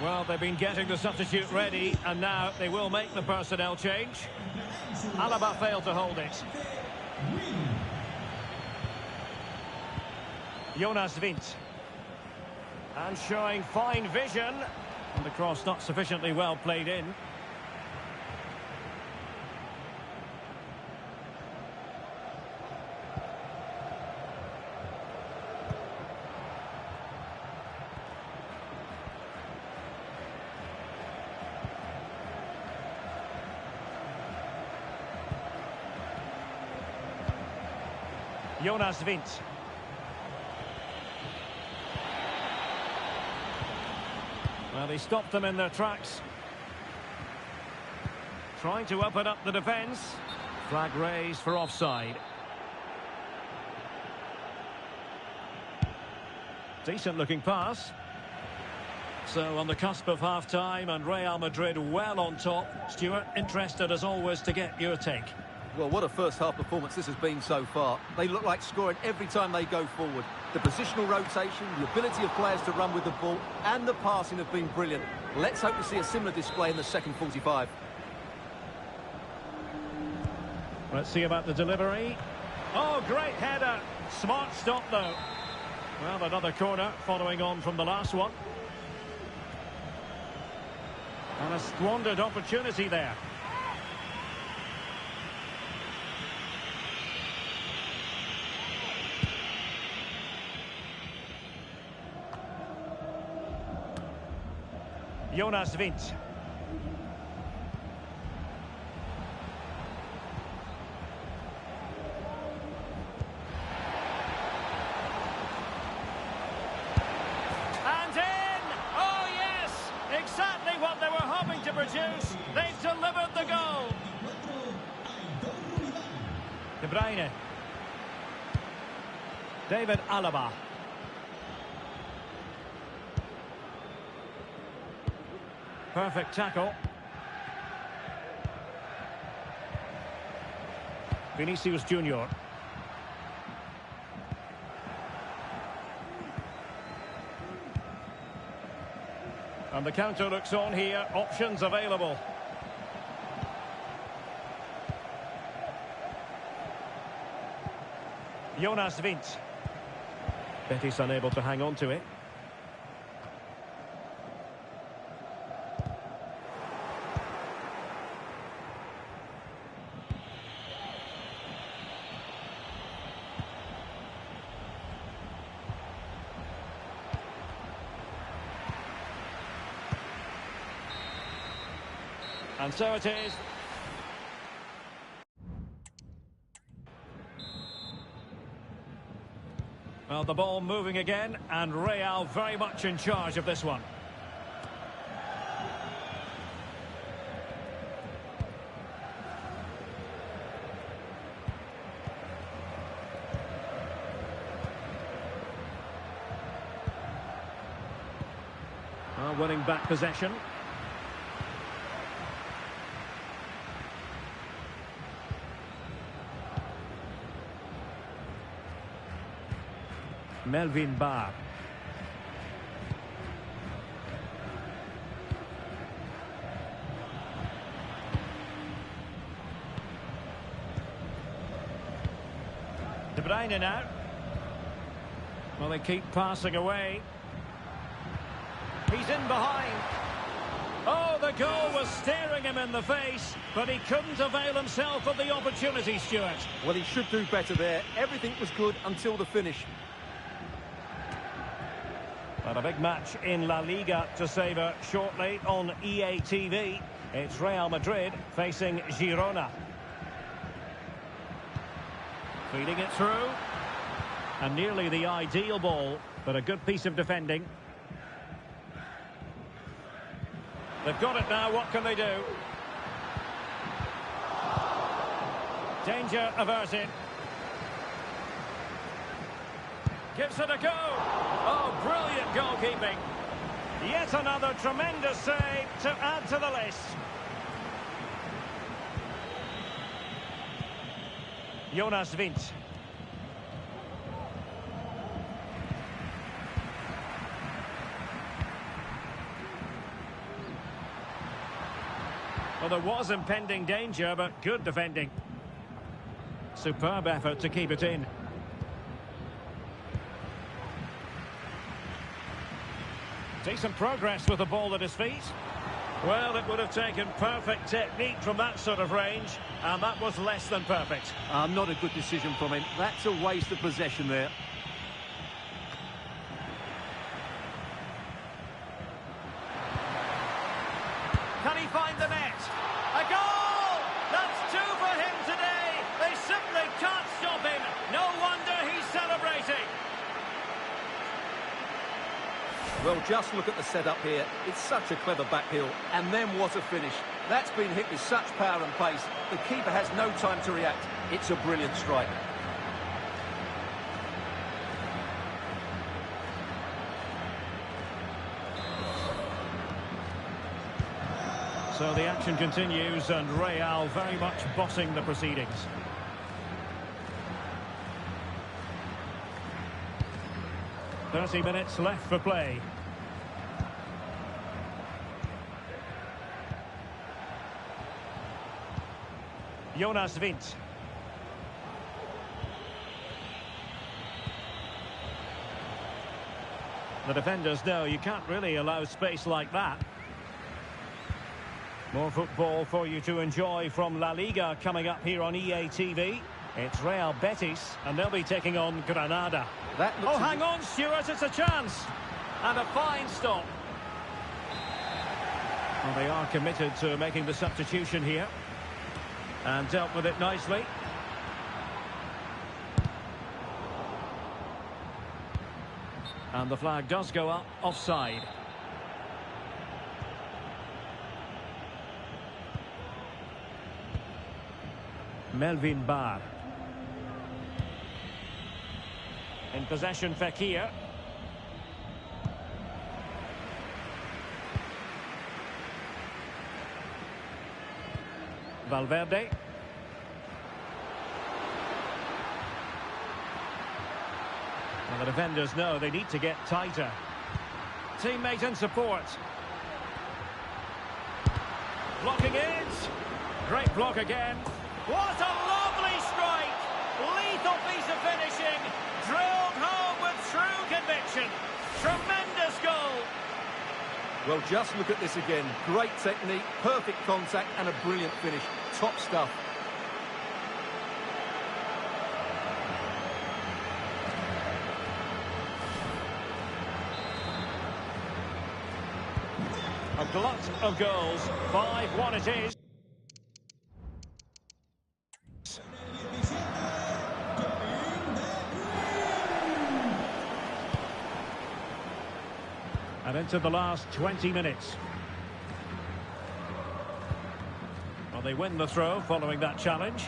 S1: Well, they've been getting the substitute ready and now they will make the personnel change. Alaba failed to hold it. Jonas Vint. And showing fine vision. And the cross not sufficiently well played in. Jonas Vint. Well, he stopped them in their tracks. Trying to open up the defence. Flag raised for offside. Decent looking pass. So on the cusp of half-time and Real Madrid well on top. Stuart, interested as always to get your take.
S2: Well, what a first-half performance this has been so far. They look like scoring every time they go forward. The positional rotation, the ability of players to run with the ball, and the passing have been brilliant. Let's hope to see a similar display in the second 45.
S1: Let's see about the delivery. Oh, great header. Smart stop, though. Well, another corner following on from the last one. And a squandered opportunity there. Jonas Wind. And in! Oh yes! Exactly what they were hoping to produce. They've delivered the goal. De Bruyne. David Alaba. Perfect tackle. Vinicius Junior. And the counter looks on here. Options available. Jonas Wind. Betis unable to hang on to it. And so it is. Well, the ball moving again, and Real very much in charge of this one. Winning back possession. Melvin Barr. De Bruyne now. Well, they keep passing away. He's in behind. Oh, the goal was staring him in the face, but he couldn't avail himself of the opportunity, Stuart.
S2: Well, he should do better there. Everything was good until the finish.
S1: And a big match in La Liga to savour shortly on EA TV. It's Real Madrid facing Girona. Feeding it through. And nearly the ideal ball, but a good piece of defending. They've got it now, what can they do? Danger averted. Gives it a go. Oh, brilliant goalkeeping. Yet another tremendous save to add to the list. Jonas Wind. Well, there was impending danger, but good defending. Superb effort to keep it in. Decent progress with the ball at his feet. Well, it would have taken perfect technique from that sort of range, and that was less than perfect.
S2: Not a good decision from him. That's a waste of possession there.
S1: Can he find the net? A goal! That's two for him today. They simply can't stop him. No wonder he's celebrating.
S2: Well, just look at the setup here. It's such a clever back heel. And then what a finish. That's been hit with such power and pace. The keeper has no time to react. It's a brilliant strike.
S1: So the action continues and Real very much bossing the proceedings. "30 minutes left for play. Jonas Vint. The defenders know you can't really allow space like that. More football for you to enjoy from La Liga coming up here on EA TV. It's Real Betis, and they'll be taking on Granada. Oh, hang on, Stuart, it's a chance. And a fine stop. Well, they are committed to making the substitution here. And dealt with it nicely. And the flag does go up, offside. Melvin Barr. In possession, Fekir. Valverde. And the defenders know they need to get tighter. Teammate and support. Blocking it. Great block again. What a lovely strike! Lethal piece of finishing. Drilled home with true conviction. Tremendous goal.
S2: Well, just look at this again. Great technique, perfect contact, and a brilliant finish. Top stuff.
S1: A glut of goals. 5-1 it is. And into the last 20 minutes. Well, they win the throw following that challenge.